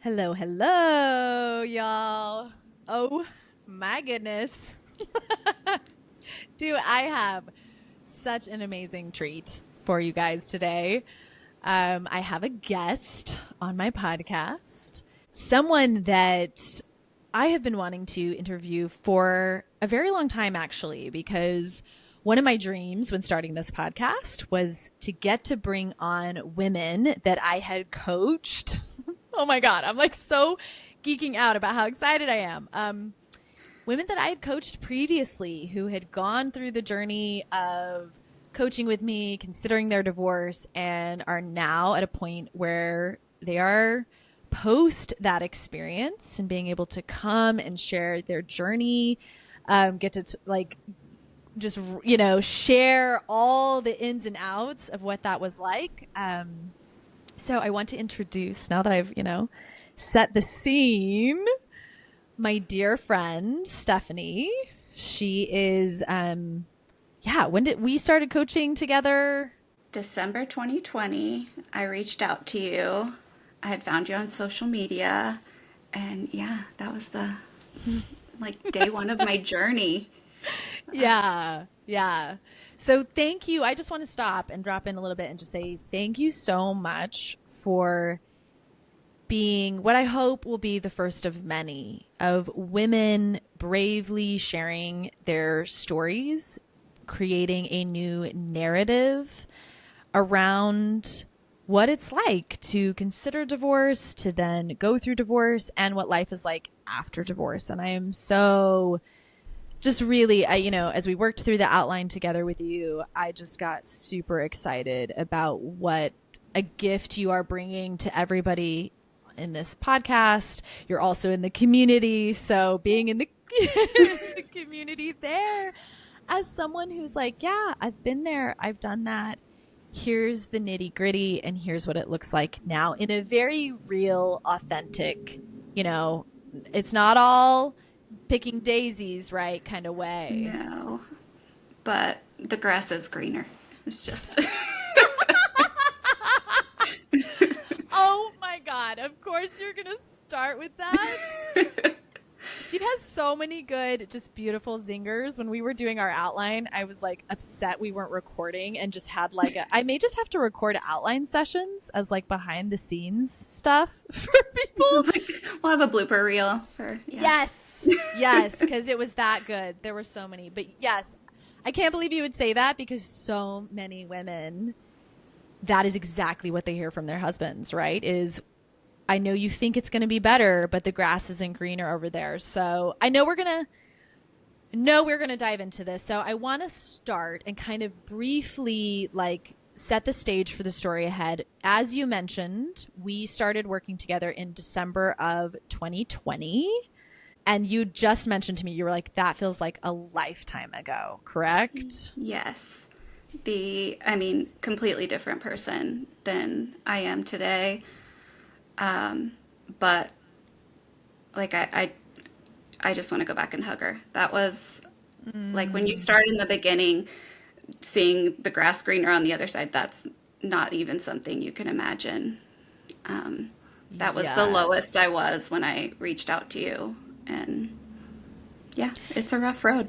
Hello, hello, y'all. Oh my goodness. Do I have such an amazing treat for you guys today? I have a guest on my podcast, someone that I have been wanting to interview for a very long time, actually, because one of my dreams when starting this podcast was to get to bring on women that I had coached. Oh my God, I'm like so geeking out about how excited I am. Women that I had coached previously who had gone through the journey of coaching with me, considering their divorce, and are now at a point where they are post that experience and being able to come and share their journey, get to like just share all the ins and outs of what that was like. So I want to introduce, now that I've set the scene, my dear friend Stephanie. She is when did we started coaching together? December 2020, I reached out to you. I had found you on social media, and yeah, that was the day one of my journey. Yeah. Yeah. So thank you. I just want to stop and drop in a little bit and just say thank you so much for being what I hope will be the first of many of women bravely sharing their stories, creating a new narrative around what it's like to consider divorce, to then go through divorce, and what life is like after divorce. And I am so just really, as we worked through the outline together with you, I just got super excited about what a gift you are bringing to everybody in this podcast. You're also in the community. So being in the, the community there as someone who's like, yeah, I've been there, I've done that. Here's the nitty gritty, and here's what it looks like now in a very real, authentic, it's not all picking daisies, right, kind of way. No, but the grass is greener. It's just. Oh my God. Of course you're going to start with that. She has so many good, just beautiful zingers. When we were doing our outline, I was like upset we weren't recording and just had I may just have to record outline sessions as like behind the scenes stuff for people. We'll have a blooper reel for, yeah. Yes. Yes. Cause it was that good. There were so many, but yes, I can't believe you would say that because so many women, that is exactly what they hear from their husbands, right? Is I know you think it's going to be better, but the grass isn't greener over there. So I know we're going to dive into this. So I want to start and kind of briefly set the stage for the story ahead. As you mentioned, we started working together in December of 2020. And you just mentioned to me, you were like, that feels like a lifetime ago, correct? Yes. Completely different person than I am today. But I just want to go back and hug her. That was when you start in the beginning, seeing the grass greener on the other side, that's not even something you can imagine. That was the lowest I was when I reached out to you. And yeah, it's a rough road.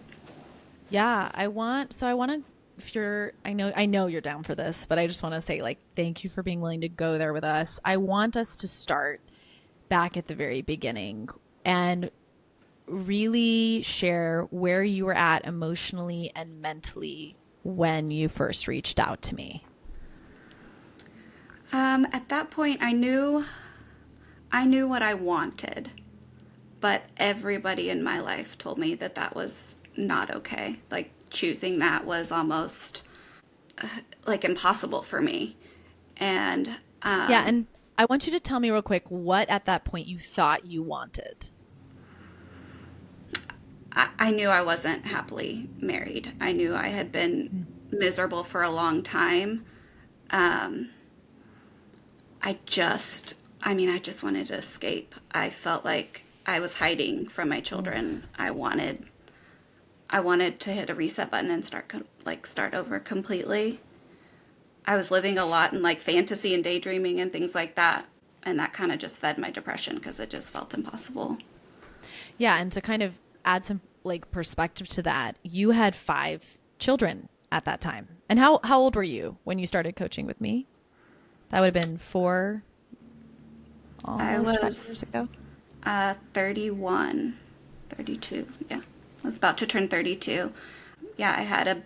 Yeah, I want to if you're I know you're down for this, but I just want to say thank you for being willing to go there with us. I want us to start back at the very beginning and really share where you were at emotionally and mentally when you first reached out to me. At that point, I knew what I wanted, but everybody in my life told me that that was not okay. Choosing that was almost impossible for me. And Yeah, and I want you to tell me real quick what at that point you thought you wanted. I knew I wasn't happily married. I knew I had been miserable for a long time. Um, I just wanted to escape. I felt like I was hiding from my Oh, children. I wanted to hit a reset button and start over completely. I was living a lot in fantasy and daydreaming and things like that. And that kind of just fed my depression because it just felt impossible. Yeah, and to kind of add some like perspective to that, you had 5 children at that time. And how old were you when you started coaching with me? That would have been 4, I almost 5 years was ago. 31, 32. Yeah. I was about to turn 32. Yeah, I had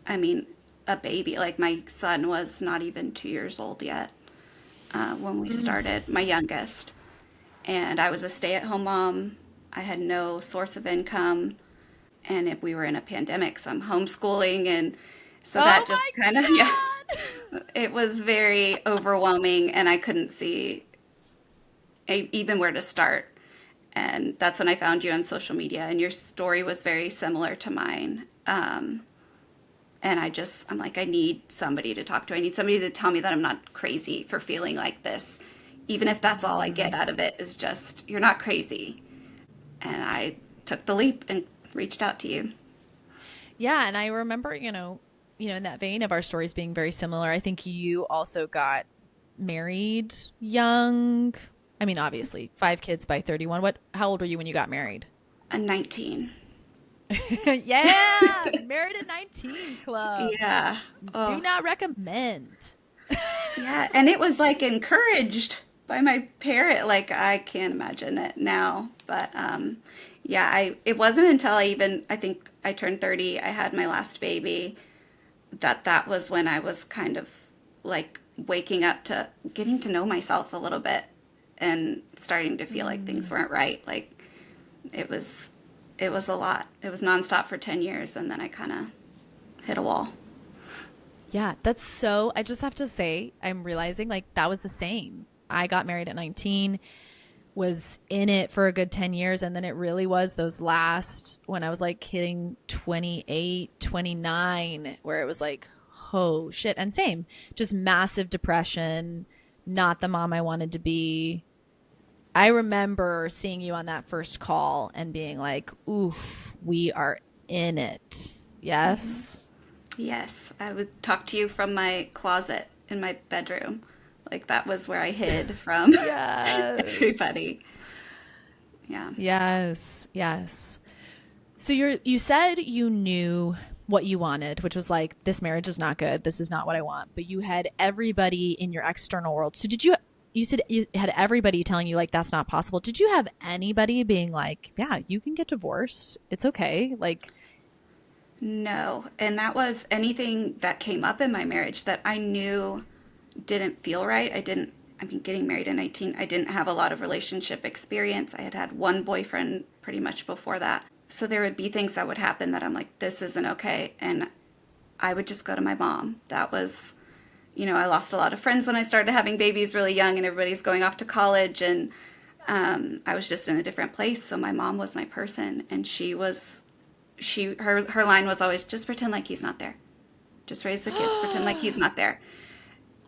I mean, a baby. Like my son was not even 2 years old yet when we Mm. started, my youngest. And I was a stay-at-home mom. I had no source of income, and if we were in a pandemic, so I'm homeschooling, and so Oh that just my kind of yeah, God. it was very overwhelming, and I couldn't see even where to start. And that's when I found you on social media, and your story was very similar to mine. And I'm like, I need somebody to talk to. I need somebody to tell me that I'm not crazy for feeling like this. Even if that's all I get Mm. out of it is just, you're not crazy. And I took the leap and reached out to you. Yeah, and I remember, in that vein of our stories being very similar, I think you also got married young. I mean, obviously, 5 kids by 31. How old were you when you got married? A 19. Yeah, married at 19 club. Yeah. Do Oh, not recommend. yeah. And it was like encouraged by my parent. Like I can't imagine it now. But yeah, it wasn't until I think I turned 30, I had my last baby, that was when I was kind of like waking up to getting to know myself a little bit and starting to feel like things Mm. weren't right. Like it was it was a lot. It was nonstop for 10 years and then I kind of hit a wall. Yeah, I just have to say, I'm realizing like that was the same. I got married at 19, was in it for a good 10 years. And then it really was those last, when I was like hitting 28, 29, where it was like, oh shit. And same, just massive depression, not the mom I wanted to be. I remember seeing you on that first call and being like, oof, we are in it. Yes. Yes, I would talk to you from my closet in my bedroom. Like that was where I hid from Yes. everybody. Yeah. Yes. Yes. So you said you knew what you wanted, which was like this marriage is not good. This is not what I want. But you had everybody in your external world. So you said you had everybody telling you like that's not possible. Did you have anybody being like, yeah, you can get divorced. It's okay. Like, No, and that was anything that came up in my marriage that I knew didn't feel right. I mean, getting married at 19, I didn't have a lot of relationship experience. I had had one boyfriend pretty much before that. So there would be things that would happen that I'm like, this isn't okay. And I would just go to my mom. That was, I lost a lot of friends when I started having babies really young and everybody's going off to college. And I was just in a different place. So my mom was my person. And her line was always just pretend like he's not there. Just raise the kids, pretend like he's not there.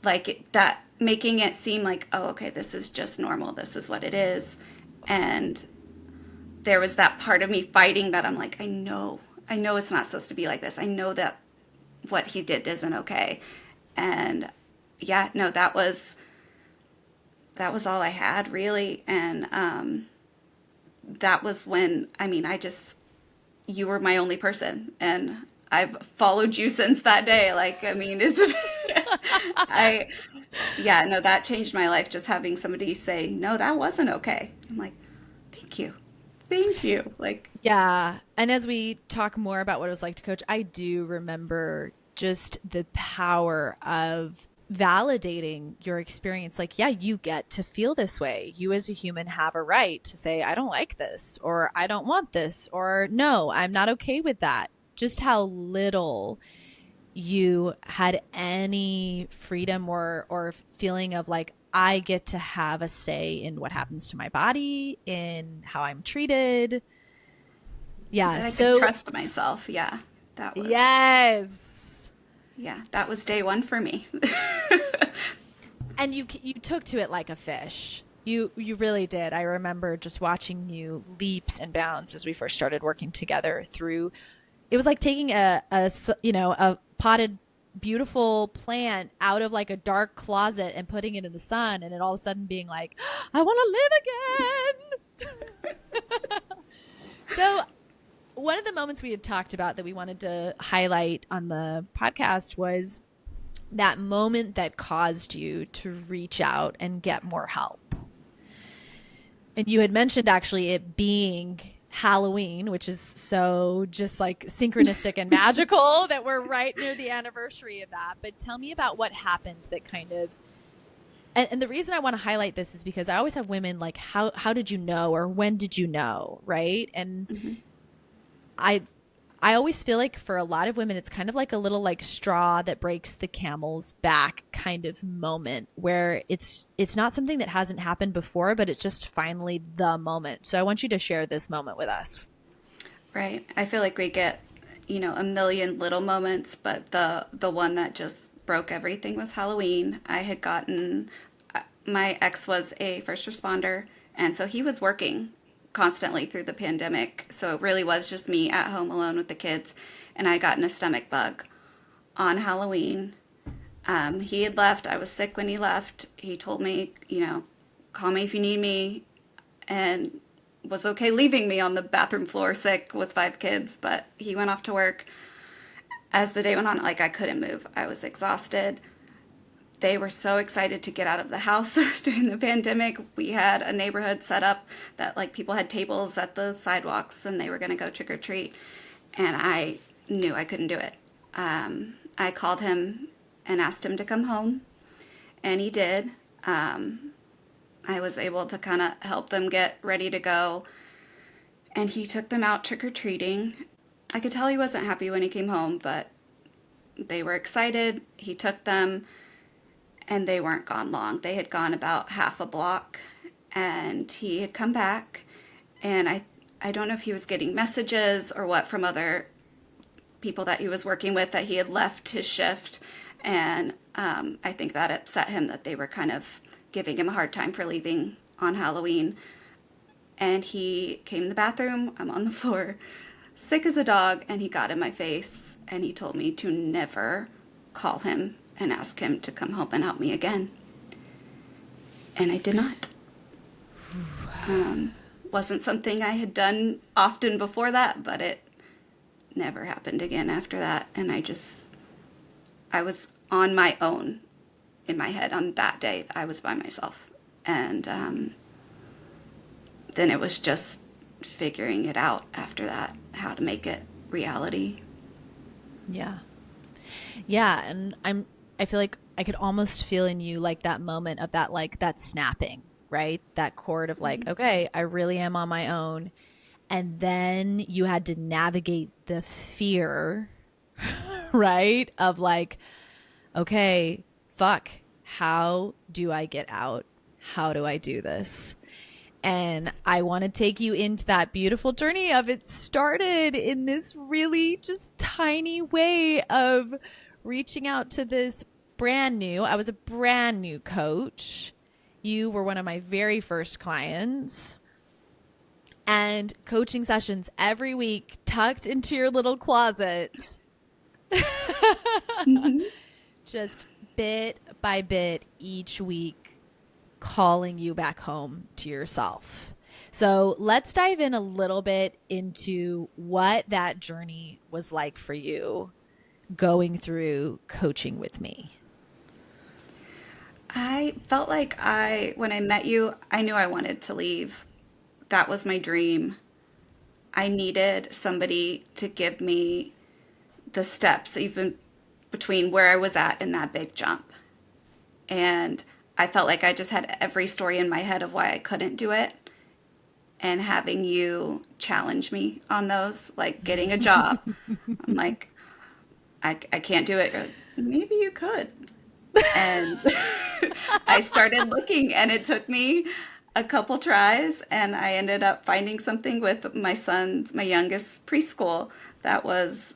Like that, making it seem like, oh, okay, this is just normal. This is what it is. And there was that part of me fighting that I'm like, I know it's not supposed to be like this. I know that what he did isn't okay. And yeah, no, that was all I had really. And that was when, I mean, you were my only person. And I've followed you since that day. Like, I mean, I, yeah, no, that changed my life. Just having somebody say, no, that wasn't okay. I'm like, thank you. Thank you. Like, yeah. And as we talk more about what it was like to coach, I do remember just the power of validating your experience. Like, yeah, you get to feel this way. You as a human have a right to say, I don't like this, or I don't want this, or no, I'm not okay with that. Just how little you had any freedom or feeling of like I get to have a say in what happens to my body, in how I'm treated. Yeah. that I could So, trust myself. Yeah, that was, yes. yeah, that was day one for me. And you took to it like a fish. You really did. I remember just watching you leaps and bounds as we first started working together through. It was like taking a potted beautiful plant out of like a dark closet and putting it in the sun, and it all of a sudden being like, I want to live again. So, one of the moments we had talked about that we wanted to highlight on the podcast was that moment that caused you to reach out and get more help. And you had mentioned actually it being Halloween, which is so just like synchronistic and magical that we're right near the anniversary of that. But tell me about what happened that kind of, and the reason I want to highlight this is because I always have women like, how did you know, or when did you know? Right. And Mhm. I I always feel like for a lot of women, it's kind of like a little like straw that breaks the camel's back kind of moment where it's not something that hasn't happened before, but it's just finally the moment. So I want you to share this moment with us. Right. I feel like we get, a million little moments, but the one that just broke everything was Halloween. I had gotten my ex was a first responder, and so he was working constantly through the pandemic. So it really was just me at home alone with the kids, and I gotten a stomach bug on Halloween. He had left. I was sick when he left. He told me, call me if you need me, and was okay leaving me on the bathroom floor sick with five kids, but he went off to work. As the day went on, like I couldn't move. I was exhausted. They were so excited to get out of the house during the pandemic. We had a neighborhood set up that like people had tables at the sidewalks and they were going to go trick or treat. And I knew I couldn't do it. I called him and asked him to come home, and he did. I was able to kind of help them get ready to go, and he took them out trick or treating. I could tell he wasn't happy when he came home, but they were excited. He took them, and they weren't gone long. They had gone about half a block, and he had come back, and I don't know if he was getting messages or what from other people that he was working with that he had left his shift, and I think that upset him that they were kind of giving him a hard time for leaving on Halloween. And he came in the bathroom. I'm on the floor, sick as a dog, and he got in my face and he told me to never call him and ask him to come home and help me again. And I did not. Wasn't something I had done often before that, but it never happened again after that. And I was on my own in my head on that day. I was by myself. And then it was just figuring it out after that, how to make it reality. Yeah. Yeah, and I feel like I could almost feel in you like that moment of that like that snapping, right? That chord of like, okay, I really am on my own. And then you had to navigate the fear, right? Of like, okay, fuck, how do I get out? How do I do this? And I want to take you into that beautiful journey of it started in this really just tiny way of reaching out to this I was a brand new coach. You were one of my very first clients, and coaching sessions every week tucked into your little closet. Mm-hmm. Just bit by bit each week, calling you back home to yourself. So let's dive in a little bit into what that journey was like for you going through coaching with me. I felt like when I met you, I knew I wanted to leave. That was my dream. I needed somebody to give me the steps, even between where I was at and that big jump. And I felt like I just had every story in my head of why I couldn't do it. And having you challenge me on those, like getting a job, I'm like, I can't do it. You're like, maybe you could. And I started looking, and it took me a couple tries, and I ended up finding something with my youngest preschool that was,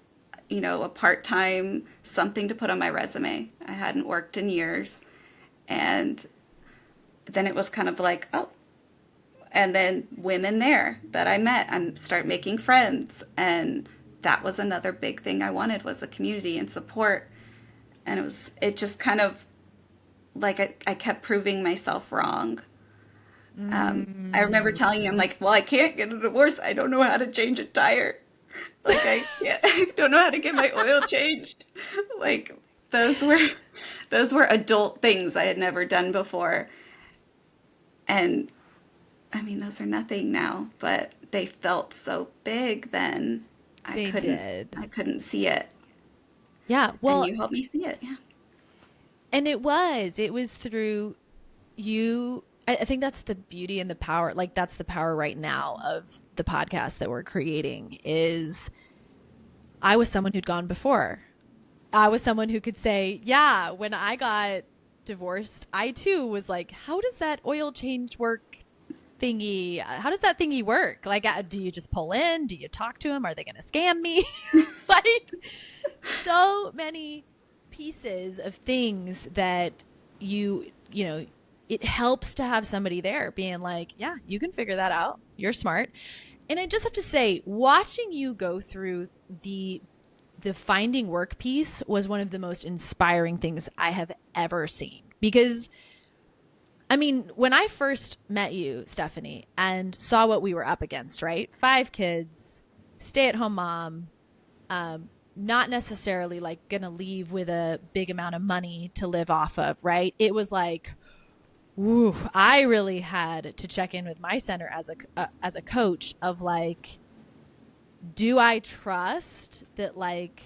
a part-time something to put on my resume. I hadn't worked in years. And then it was kind of like, oh, and then women there that I met and start making friends. And that was another big thing I wanted, was a community and support. And it just kind of like I kept proving myself wrong. I remember Mm, telling him like, well, I can't get a divorce. I don't know how to change a tire. Like I don't know how to get my oil changed. Like those were those were adult things I had never done before. And I mean, those are nothing now, but they felt so big then. I they couldn't did. I couldn't see it. Yeah. And Well, you helped me see it. Yeah. and it was through you. I think that's the beauty and the power. Like that's the power right now of the podcast that we're creating is I was someone who'd gone before. I was someone who could say, yeah, when I got divorced, I too was like, how does that oil change work thingy? How does that thingy work? Like, do you just pull in? Do you talk to them? Are they going to scam me? Like, so many pieces of things that you know, it helps to have somebody there being like, yeah, you can figure that out. You're smart. And I just have to say, watching you go through the finding work piece was one of the most inspiring things I have ever seen. Because, I mean, when I first met you, Stephanie, and saw what we were up against, right? 5 kids, stay at home mom, not necessarily like gonna leave with a big amount of money to live off of, right? It was like, woo, I really had to check in with my center as a coach of like, do I trust that like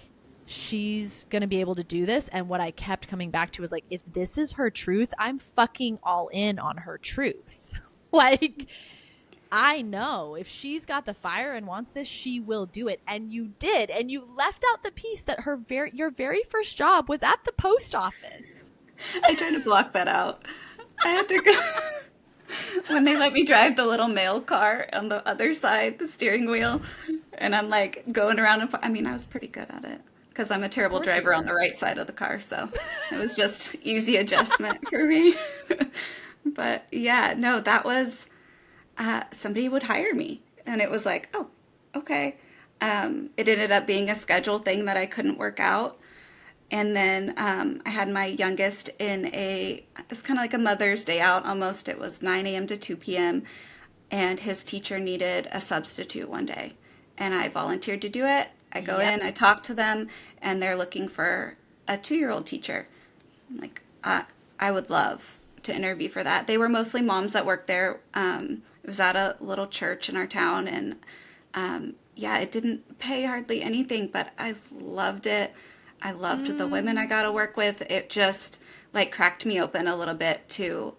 she's going to be able to do this? And what I kept coming back to was like, if this is her truth, I'm fucking all in on her truth. Like, I know if she's got the fire and wants this, she will do it. And you did. And you left out the piece that your very first job was at the post office. I tried to block that out. I had to go when they let me drive the little mail car on the other side, the steering wheel, and I'm like going around and I mean, I was pretty good at it because I'm a Of terrible course you driver on the were. right side of the car, so it was just easy adjustment for me. But yeah, no, that was somebody would hire me, and it was like, oh, okay. It ended up being a schedule thing that I couldn't work out. And then I had my youngest it's kind of like a Mother's Day out almost. It was 9 a.m. to 2 p.m. And his teacher needed a substitute one day. And I volunteered to do it. I go Yep. in, I talk to them, and they're looking for a 2-year-old teacher. I'm like, I would love to interview for that. They were mostly moms that worked there. It was at a little church in our town, and yeah, it didn't pay hardly anything, but I loved it. I loved the women I Mm, got to work with. It just like cracked me open a little bit to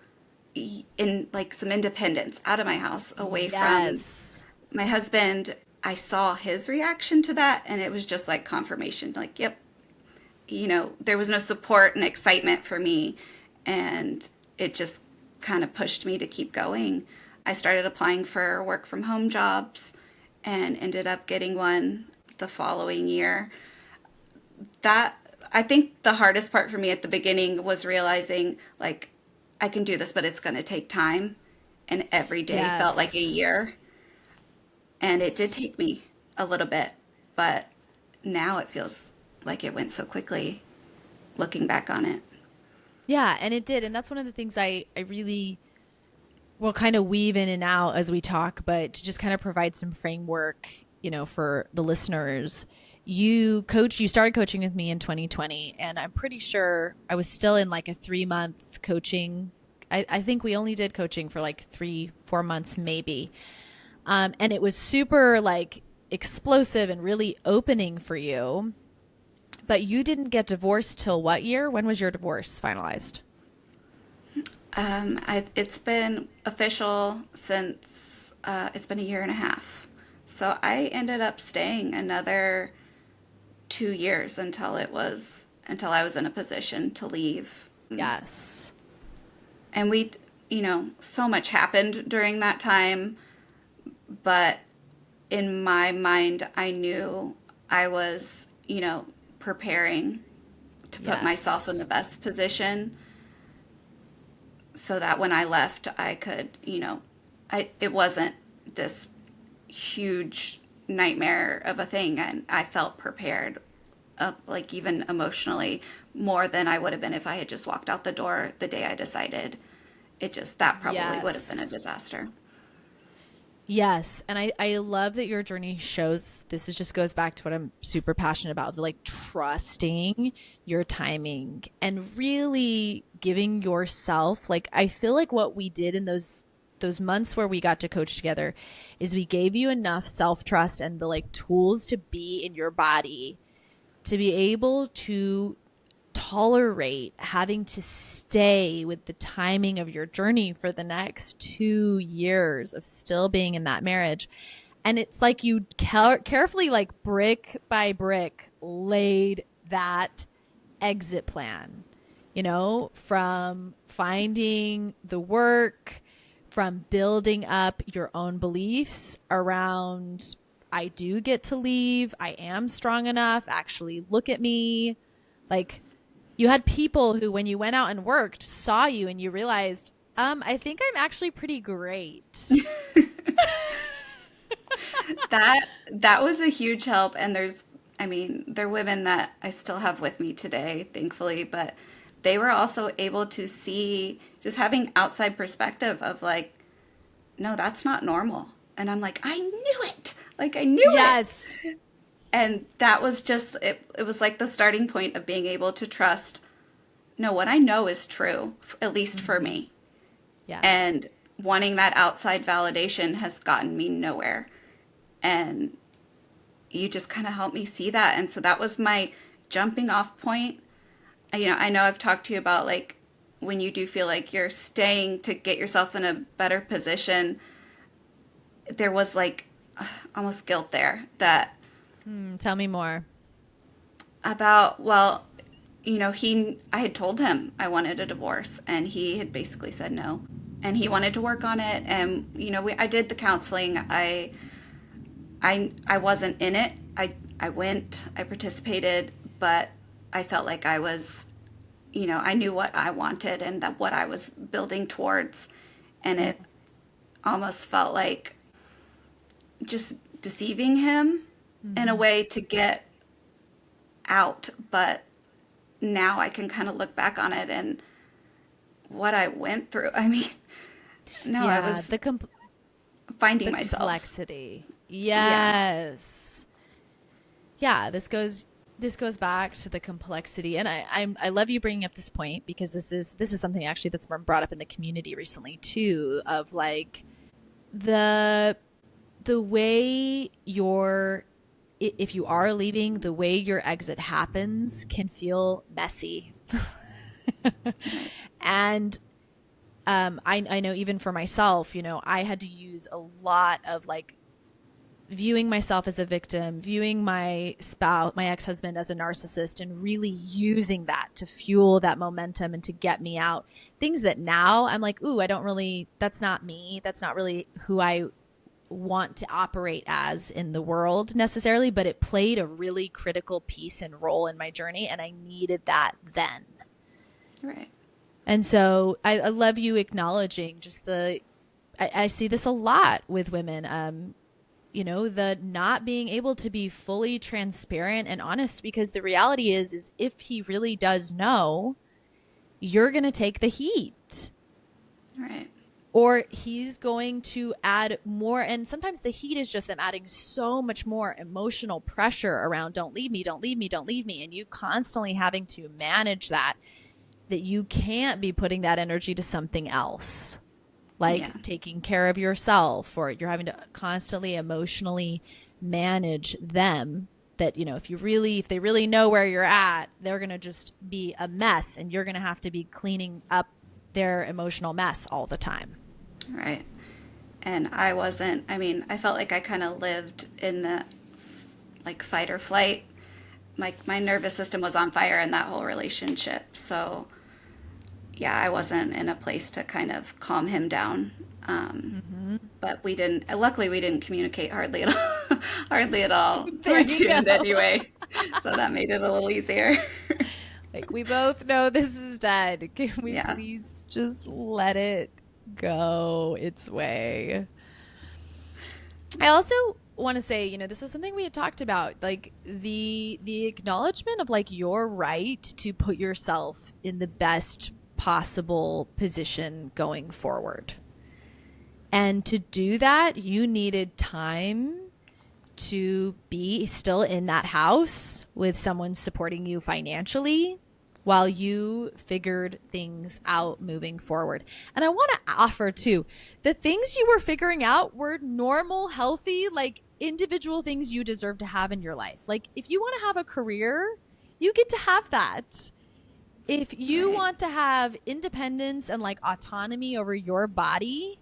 in like some independence out of my house, away from yes. my husband. I saw his reaction to that, and it was just like confirmation. Like, yep, there was no support and excitement for me, and it just kind of pushed me to keep going. I started applying for work from home jobs and ended up getting one the following year. That I think the hardest part for me at the beginning was realizing like I can do this, but it's going to take time, and every day felt like a Yes. year, and it did take me a little bit, but now it feels like it went so quickly looking back on it. Yeah, and it did. And that's one of the things I really will kind of weave in and out as we talk, but to just kind of provide some framework, for the listeners. You started coaching with me in 2020, and I'm pretty sure I was still in like a 3 month coaching. I think we only did coaching for like 3, 4 months, maybe. And it was super like explosive and really opening for you. But you didn't get divorced till what year? When was your divorce finalized? It's been official since it's been a year and a half. So I ended up staying another 2 years until I was in a position to leave. Yes. And so much happened during that time, but in my mind, I knew I was, preparing to put myself in the Yes. best position so that when I left, I could, it wasn't this huge nightmare of a thing, and I felt prepared like even emotionally, more than I would have been if I had just walked out the door the day I decided. That probably would have been a Yes. disaster. Yes. And I love that your journey shows this is just goes back to what I'm super passionate about, the like trusting your timing and really giving yourself like I feel like what we did in those months where we got to coach together is we gave you enough self-trust and the like tools to be in your body to be able to tolerate having to stay with the timing of your journey for the next 2 years of still being in that marriage. And it's like you carefully, like brick by brick, laid that exit plan, from finding the work, from building up your own beliefs around, I do get to leave. I am strong enough. Actually, look at me. Like, you had people who, when you went out and worked, saw you and you realized, I think I'm actually pretty great. That was a huge help. And I mean, they're women that I still have with me today, thankfully, but they were also able to see, just having outside perspective of like, no, that's not normal. And I'm like, I knew it. Like I knew it. Yes. And that was just it was like the starting point of being able to trust, no, what I know is true, at least for Mm-hmm. me. Yes. And wanting that outside validation has gotten me nowhere. And you just kind of helped me see that. And so that was my jumping off point. I know I've talked to you about like when you do feel like you're staying to get yourself in a better position, there was like almost guilt there that Tell me more. about, well, I had told him I wanted a divorce and he had basically said no. And he wanted to work on it. And, I did the counseling. I wasn't in it. I went, I participated, but I felt like I was, I knew what I wanted and that what I was building towards. And it almost felt like just deceiving him in a Mm-hmm. way to get out. But now I can kind of look back on it and what I went through. I mean, no, I Yeah, was finding the myself. complexity. Yeah. Yes. Yeah, this goes back to the complexity, and I love you bringing up this point because this is something actually that's been brought up in the community recently too, of like the the way your if you are leaving, the way your exit happens can feel messy. Right. And I know even for myself, I had to use a lot of like viewing myself as a victim, viewing my spouse, my ex-husband as a narcissist, and really using that to fuel that momentum and to get me out. Things that now I'm like, ooh, that's not me. That's not really who I want to operate as in the world necessarily, but it played a really critical piece and role in my journey. And I needed that then. Right. And so I love you acknowledging just I see this a lot with women. The not being able to be fully transparent and honest, because the reality is if he really does know, you're going to take the heat, Right. or he's going to add more. And sometimes the heat is just them adding so much more emotional pressure around, don't leave me, don't leave me, don't leave me. And you constantly having to manage that you can't be putting that energy to something else, Yeah. like taking care of yourself, or you're having to constantly emotionally manage them. That, if they really know where you're at, they're going to just be a mess and you're going to have to be cleaning up their emotional mess all the time. Right. And I mean, I felt like I kind of lived in the like fight or flight. Like my nervous system was on fire in that whole relationship. So yeah, I wasn't in a place to kind of calm him down. Mm-hmm. But luckily we didn't communicate hardly at all, hardly at all There towards you the end go. anyway. So that made it a little easier. Like, we both know this is dead. Can we Yeah. please just let it go its way? I also want to say, this is something we had talked about, like the acknowledgement of like your right to put yourself in the best possible position going forward. And to do that, you needed time to be still in that house with someone supporting you financially while you figured things out moving forward. And I want to offer too, the things you were figuring out were normal, healthy, like individual things you deserve to have in your life. Like if you want to have a career, you get to have that. If you Right. want to have independence and like autonomy over your body,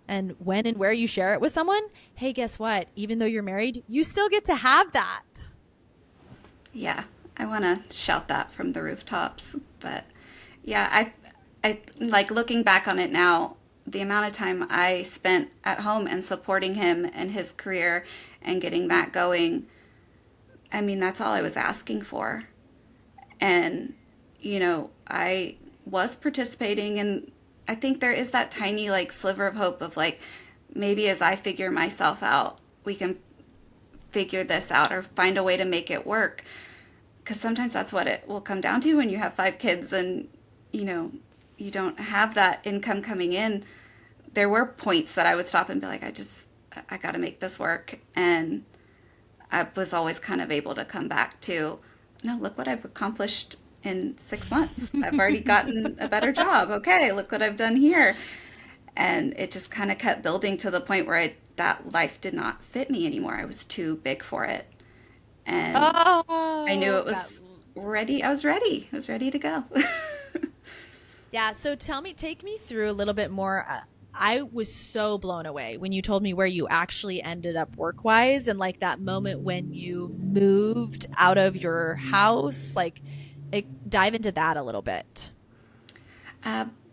and when and where you share it with someone, hey, guess what? Even though you're married, you still get to have that. Yeah, I want to shout that from the rooftops. But yeah, I like looking back on it now, the amount of time I spent at home and supporting him and his career and getting that going. I mean, that's all I was asking for. And, I was participating, and I think there is that tiny like sliver of hope of like maybe as I figure myself out, we can figure this out or find a way to make it work. Because sometimes that's what it will come down to when you have 5 kids and, you know, you don't have that income coming in. There were points that I would stop and be like, I got to make this work. And I was always kind of able to come back to, no, look what I've accomplished in 6 months. I've already gotten a better job. Okay, look what I've done here. And it just kind of kept building to the point where that life did not fit me anymore. I was too big for it. And I knew Oh, it was ready. I was ready. I was ready to go. yeah. So take me through a little bit more. I was so blown away when you told me where you actually ended up work wise and like that moment when you moved out of your house. Like, dive into that a little bit.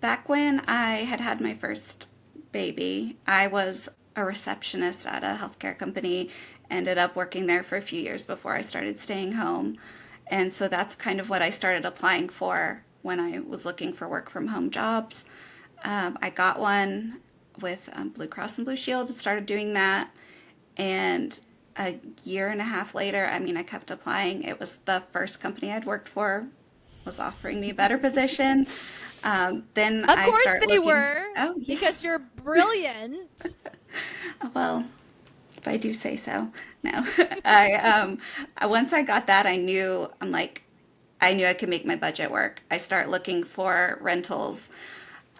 Back when I had had my first baby, I was a receptionist at a healthcare company, ended up working there for a few years before I started staying home. And so that's kind of what I started applying for when I was looking for work from home jobs. I got one with Blue Cross and Blue Shield and started doing that. And a year and a half later, I mean, I kept applying. It was the first company I'd worked for, was offering me a better position. Then Of I course start they looking. were, Oh, because yes. you're brilliant. Well, if I do say so. No, once I got that, I knew I could make my budget work. I start looking for rentals.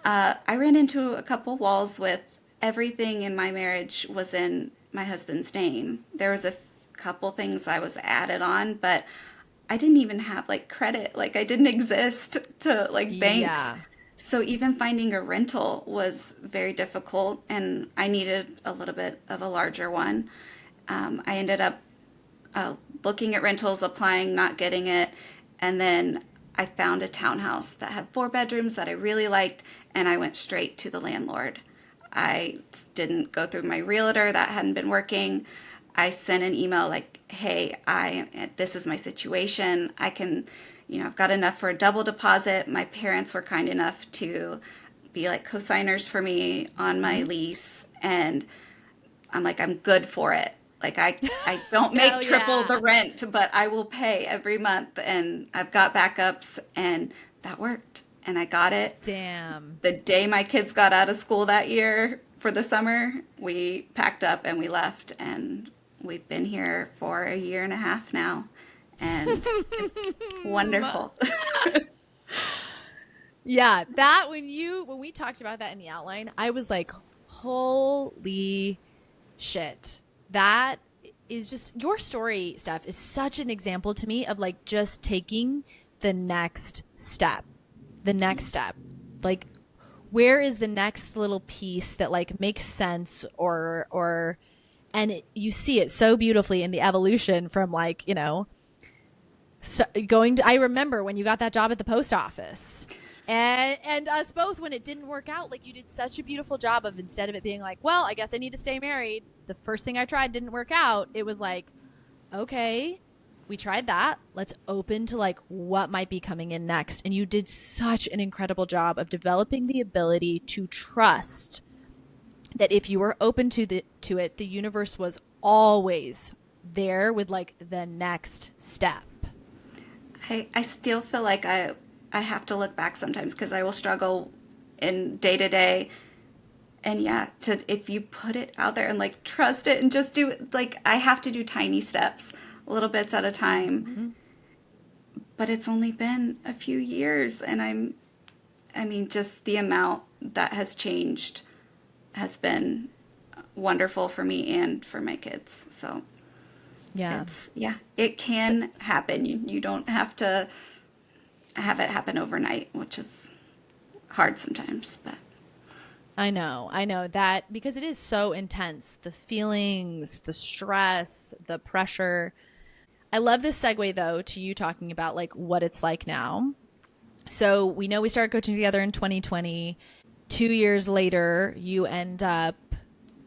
I ran into a couple walls with everything in my marriage was in my husband's name. There was a couple things I was added on, but I didn't even have like credit. Like I didn't exist to like banks. Yeah. So even finding a rental was very difficult, and I needed a little bit of a larger one. I ended up looking at rentals, applying, not getting it, and then I found a townhouse that had 4 bedrooms that I really liked, and I went straight to the landlord. I didn't go through my realtor, that hadn't been working. I sent an email like, "Hey, this is my situation. I can, I've got enough for a double deposit." My parents were kind enough to be like co-signers for me on my lease, and I'm like, I'm good for it. Like I don't make Hell triple the yeah. rent, but I will pay every month, and I've got backups, and that worked. And I got it. Damn. The day my kids got out of school that year for the summer, we packed up and we left, and we've been here for a year and a half now, and it's wonderful. Yeah, that when we talked about that in the outline, I was like, holy shit. That is just your story, Steph, is such an example to me of like just taking the next step. The next step. Like where is the next little piece that like makes sense or and you see it so beautifully in the evolution from like, so going to, I remember when you got that job at the post office and us both when it didn't work out, like you did such a beautiful job of instead of it being like, well, I guess I need to stay married. The first thing I tried didn't work out. It was like, okay, we tried that. Let's open to like what might be coming in next. And you did such an incredible job of developing the ability to trust that if you were open to it, the universe was always there with like the next step. I still feel like I have to look back sometimes because I will struggle in day to day. And yeah, to if you put it out there and like trust it and just do it, like I have to do tiny steps, little bits at a time. Mm-hmm. But it's only been a few years, and I mean, just the amount that has changed has been wonderful for me and for my kids. So Yeah. it's, yeah, it can happen. You don't have to have it happen overnight, which is hard sometimes, but I know that because it is so intense. The feelings, the stress, the pressure. I love this segue though to you talking about like what it's like now. So we know we started coaching together in 2020. 2 years later, you end up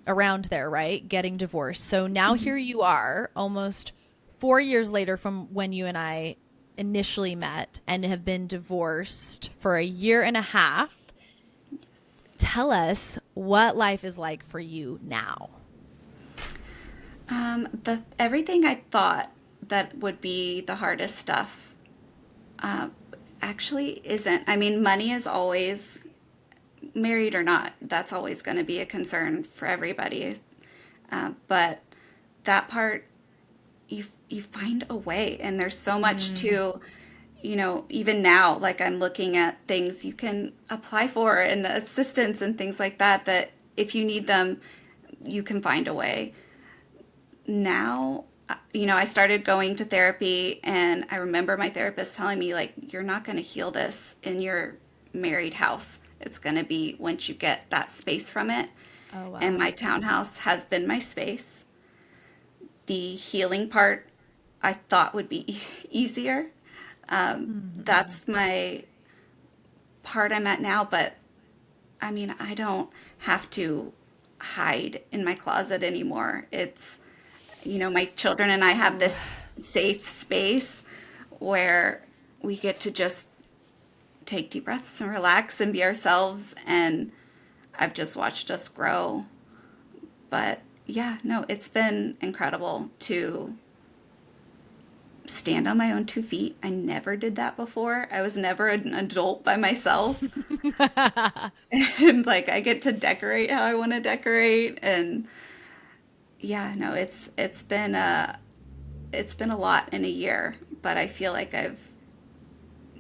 around there, right? Getting divorced. So now here you are, almost 4 years later from when you and I initially met and have been divorced for a year and a half. Tell us what life is like for you now. the everything I thought that would be the hardest stuff uh, actually isn't. I mean, money is always, married or not, that's always going to be a concern for everybody. But that part, you find a way, and there's so much Mm, to, even now, like I'm looking at things you can apply for and assistance and things like that, that if you need them, you can find a way. Now, I started going to therapy, and I remember my therapist telling me, like, you're not going to heal this in your married house. It's going to be once you get that space from it. oh, And wow. my townhouse has been my space. The healing part I thought would be easier. Mm-hmm. That's my part I'm at now, but I mean, I don't have to hide in my closet anymore. It's, my children and I have Ooh. this safe space where we get to just take deep breaths and relax and be ourselves. And I've just watched us grow. But yeah, no, it's been incredible to stand on my own 2 feet. I never did that before. I was never an adult by myself. And like I get to decorate how I want to decorate. And yeah, no, it's been a lot in a year, but I feel like I've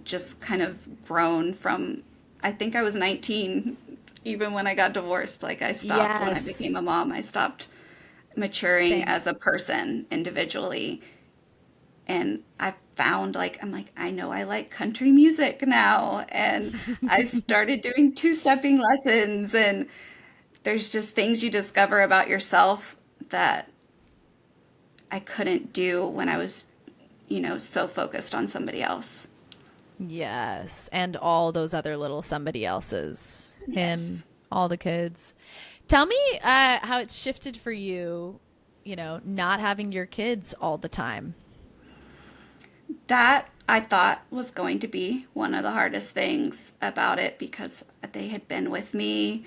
just kind of grown from, I think I was 19 even when I got divorced. Like I stopped when I Yes. became a mom. I stopped maturing Same. as a person individually. And I found, like, I'm like, I know I like country music now. And I've started doing two-stepping lessons. And there's just things you discover about yourself that I couldn't do when I was, so focused on somebody else. Yes. And all those other little somebody else's, him, Yes. all the kids. Tell me how it's shifted for you, not having your kids all the time. That I thought was going to be one of the hardest things about it because they had been with me.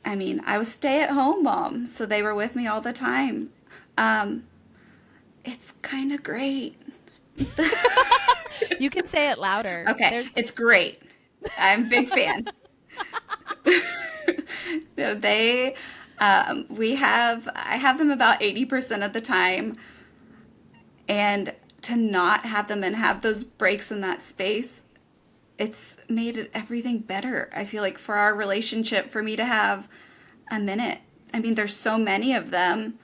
I mean, I was stay-at-home mom, so they were with me all the time. Um, it's kind of great. You can say it louder. Okay, There's, it's great. I'm a big fan. No, I have them about 80% of the time, and to not have them and have those breaks in that space, it's made everything better. I feel like for our relationship, for me to have a minute, I mean, there's so many of them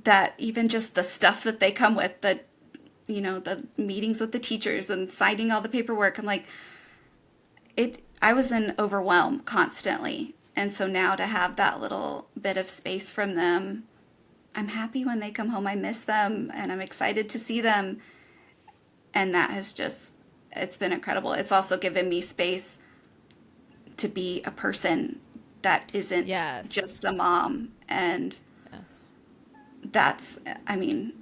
that even just the stuff that they come with, the meetings with the teachers and signing all the paperwork, I'm like, I was in overwhelm constantly. And so now to have that little bit of space from them, I'm happy when they come home. I miss them and I'm excited to see them. And that has just, it's been incredible. It's also given me space to be a person that isn't yes. just a mom. And Yes. that's, I mean,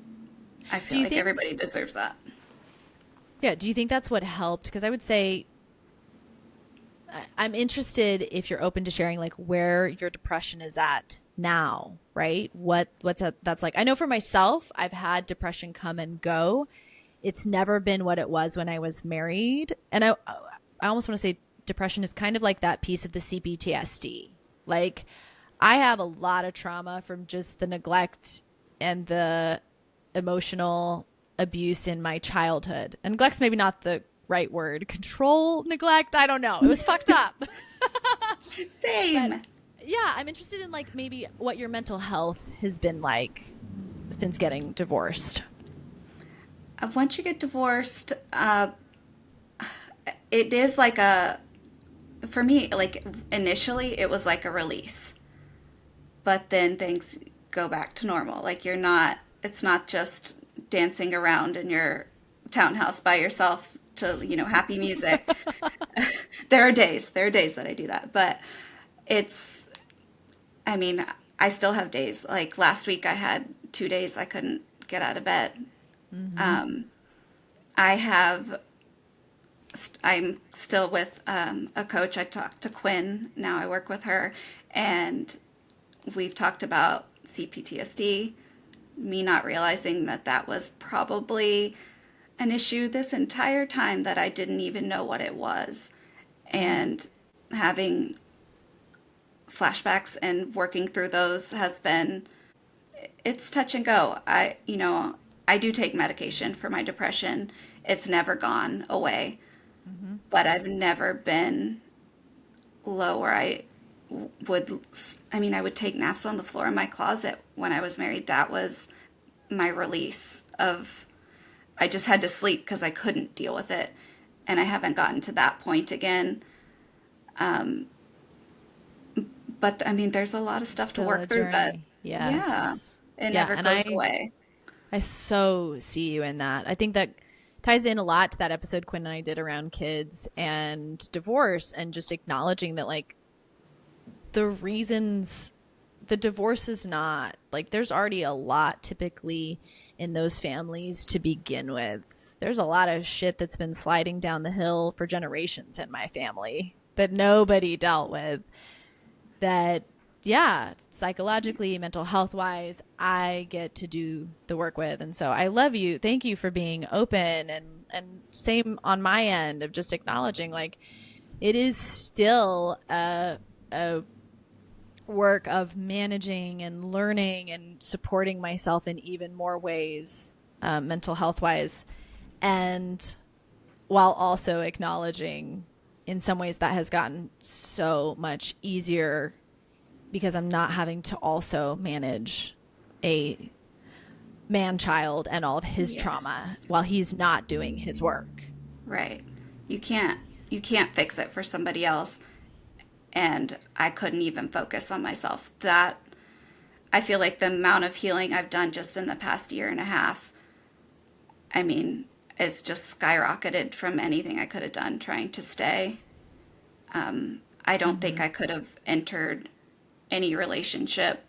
I Do feel you like think, everybody deserves that. yeah, do you think that's what helped? Because I would say I'm interested if you're open to sharing like where your depression is at now, right? That's like. I know for myself, I've had depression come and go. It's never been what it was when I was married. And I almost want to say depression is kind of like that piece of the CPTSD. Like I have a lot of trauma from just the neglect and the emotional abuse in my childhood. And neglect's maybe not the right word. Control, neglect, I don't know. It was fucked up. But Same. yeah, I'm interested in like maybe what your mental health has been like since getting divorced. Once you get divorced, it is like a, for me, like initially it was like a release, but then things go back to normal. Like you're not, it's not just dancing around in your townhouse by yourself to, happy music. There are days that I do that, but it's, I mean, I still have days. Like last week I had 2 days I couldn't get out of bed. Mm-hmm. Um, I have I'm still with a coach. I talked to Quinn. Now I work with her, and we've talked about CPTSD. Me not realizing that that was probably an issue this entire time that I didn't even know what it was, Mm. and having flashbacks and working through those has been, it's touch and go. I do take medication for my depression. It's never gone away, Mm-hmm. but I've never been low where would, I would take naps on the floor in my closet when I was married. That was my release of, I just had to sleep because I couldn't deal with it. And I haven't gotten to that point again. Um, but there's a lot of stuff to Still work a through that, journey. yeah, Yes. it Yeah, never and goes away. I so see you in that. I think that ties in a lot to that episode Quinn and I did around kids and divorce and just acknowledging that like the reasons the divorce is not like there's already a lot typically in those families to begin with. There's a lot of shit that's been sliding down the hill for generations in my family that nobody dealt with that yeah, psychologically, mental health wise, I get to do the work with. And so I love you. Thank you for being open and same on my end of just acknowledging like it is still a work of managing and learning and supporting myself in even more ways, mental health wise. And while also acknowledging in some ways that has gotten so much easier because I'm not having to also manage a man child and all of his trauma Yes. while he's not doing his work. Right. You can't you can't fix it for somebody else, and I couldn't even focus on myself. That, I feel like the amount of healing I've done just in the past year and a half, I mean, is just skyrocketed from anything I could have done trying to stay. I don't think Mm-hmm. I could have entered any relationship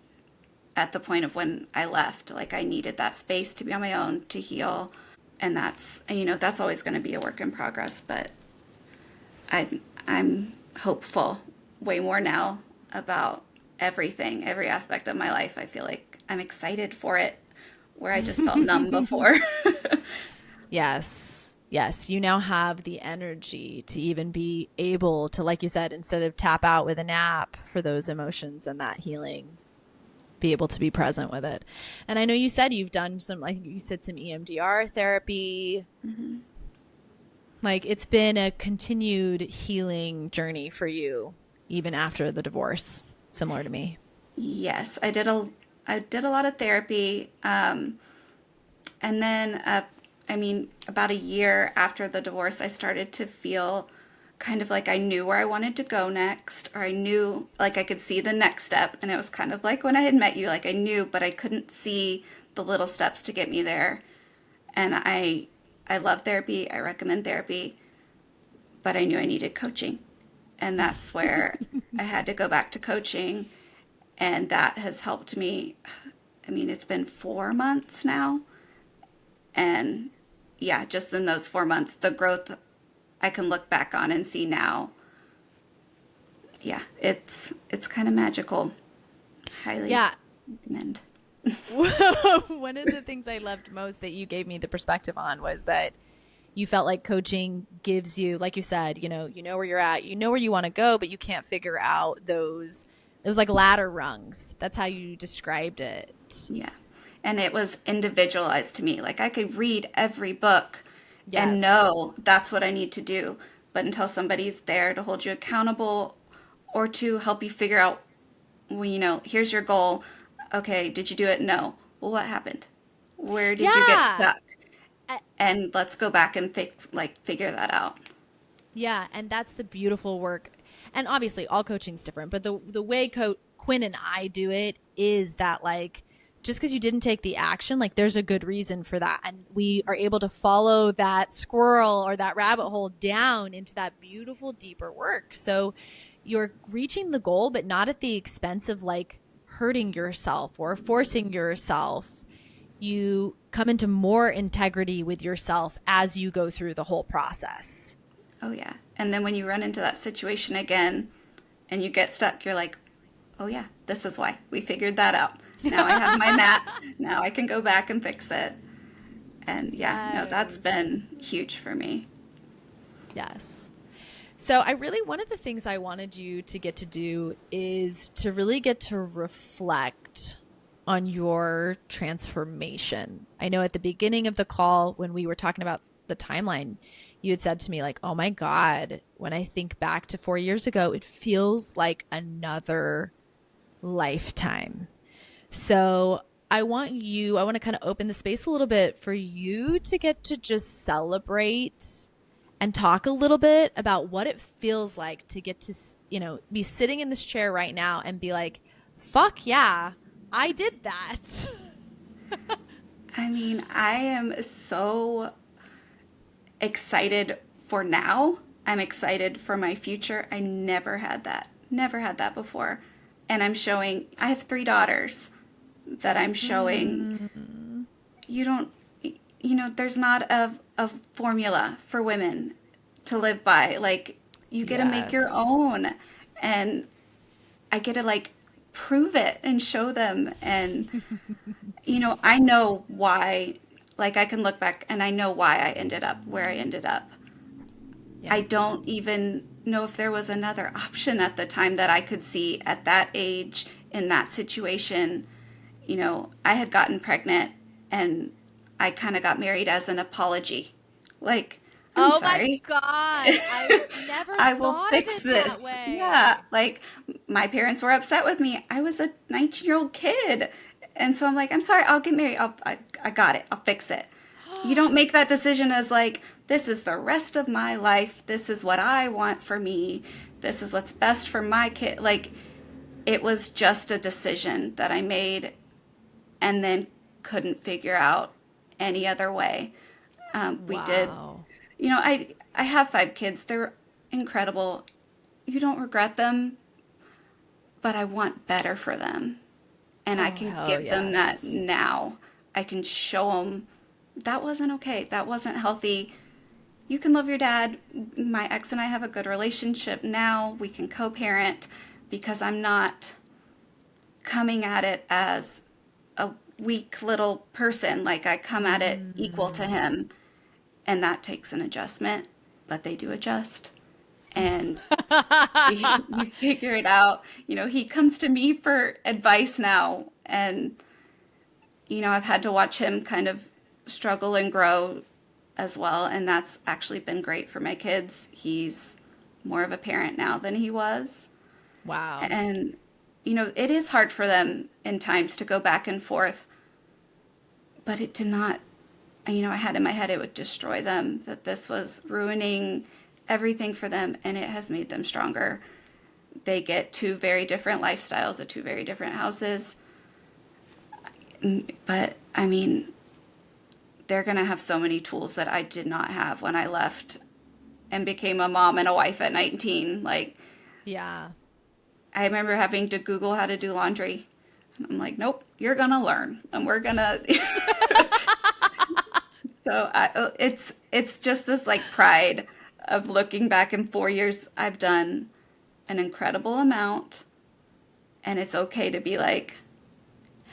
at the point of when I left. Like I needed that space to be on my own to heal, and that's always going to be a work in progress. But I'm hopeful way more now about everything, every aspect of my life. I feel like I'm excited for it, where I just felt numb before. Yes. Yes. You now have the energy to even be able to, like you said, instead of tap out with a nap for those emotions and that healing, be able to be present with it. And I know you said you've done some, like you said, some EMDR therapy. Mhm. Like it's been a continued healing journey for you, even after the divorce, similar to me. Yes, I did a lot of therapy, and then about a year after the divorce, I started to feel kind of like I knew where I wanted to go next, or I knew like I could see the next step, and it was kind of like when I had met you, like I knew, but I couldn't see the little steps to get me there. And I love therapy. I recommend therapy, but I knew I needed coaching, and that's where I had to go back to coaching, and that has helped me. It's been 4 months now. And yeah, just in those 4 months, the growth I can look back on and see now yeah, it's kind of magical. Highly Yeah. recommend. One of the things I loved most that you gave me the perspective on was that you felt like coaching gives you, like you said, you know where you're at, you know where you want to go, but you can't figure out those. It was like ladder rungs. That's how you described it. Yeah. And it was individualized to me. Like I could read every book and Yes. know that's what I need to do. But until somebody's there to hold you accountable or to help you figure out, well, here's your goal. Okay, did you do it? No. Well, what happened? Where did you get Yeah. stuck? And let's go back and figure that out. Yeah, and that's the beautiful work. And obviously, all coaching's different, but the way Quinn and I do it is that like just because you didn't take the action, like there's a good reason for that, and we are able to follow that squirrel or that rabbit hole down into that beautiful deeper work. So you're reaching the goal, but not at the expense of like hurting yourself or forcing yourself. You come into more integrity with yourself as you go through the whole process. Oh, yeah. And then when you run into that situation again and you get stuck, you're like, oh, yeah, this is why. We figured that out. Now I have my mat. Now I can go back and fix it. And yeah, no, that's Yes. been huge for me. Yes. So I really, one of the things I wanted you to get to do is to really get to reflect on your transformation. I know at the beginning of the call, when we were talking about the timeline, you had said to me, like, oh my God, when I think back to 4 years ago, it feels like another lifetime. So I want to kind of open the space a little bit for you to get to just celebrate and talk a little bit about what it feels like to get to, be sitting in this chair right now and be like, fuck yeah, I did that. I mean, I am so excited for now. I'm excited for my future. I never had that. Never had that before. And I have three daughters that I'm showing. Mm, You don't, there's not a formula for women to live by. Like, you get to make your yes. own. And I get to like prove it and show them. And, I know why, like, I can look back and I know why I ended up where I ended up. Yeah. I don't even know if there was another option at the time that I could see at that age in that situation. I had gotten pregnant and I kind of got married as an apology. Like, I'm Oh my sorry. God. I never I will thought of fix it that this. Yeah. way. Like, my parents were upset with me. I was a 19-year-old kid. And so I'm like, I'm sorry, I'll get married. I got it. I'll fix it. You don't make that decision as like, this is the rest of my life. This is what I want for me. This is what's best for my kid. Like, it was just a decision that I made and then couldn't figure out any other way. We did, Wow. I have five kids. They're incredible. You don't regret them, but I want better for them. And I Oh, can hell give them that yes. now. I can show them that wasn't okay. That wasn't healthy. You can love your dad. My ex and I have a good relationship now. We can co parent because I'm not coming at it as a weak little person. Like I come at it equal to Mm. him. And that takes an adjustment, but they do adjust. And we figure it out. He comes to me for advice now. And, I've had to watch him kind of struggle and grow as well. And that's actually been great for my kids. He's more of a parent now than he was. Wow. And, it is hard for them in times to go back and forth, but it did not, I had in my head it would destroy them, that this was ruining everything for them, and it has made them stronger. They get two very different lifestyles at two very different houses. But I mean, they're going to have so many tools that I did not have when I left and became a mom and a wife at 19. Like, Yeah. I remember having to Google how to do laundry. And I'm like, nope, you're going to learn. And we're going to. It's just this like pride of looking back in 4 years I've done an incredible amount, and it's okay to be like,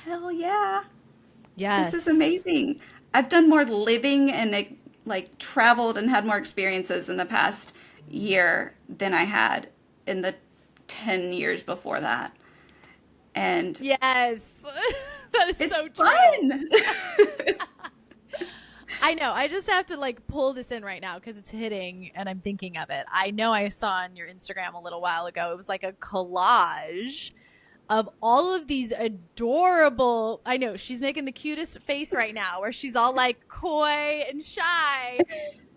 hell yeah, this is Yes. amazing. I've done more living and like traveled and had more experiences in the past year than I had in the 10 years before that. And Yes. That is it's so true. fun. I know. I just have to like pull this in right now because it's hitting and I'm thinking of it. I know I saw on your Instagram a little while ago. It was like a collage of all of these adorable. I know she's making the cutest face right now where she's all like coy and shy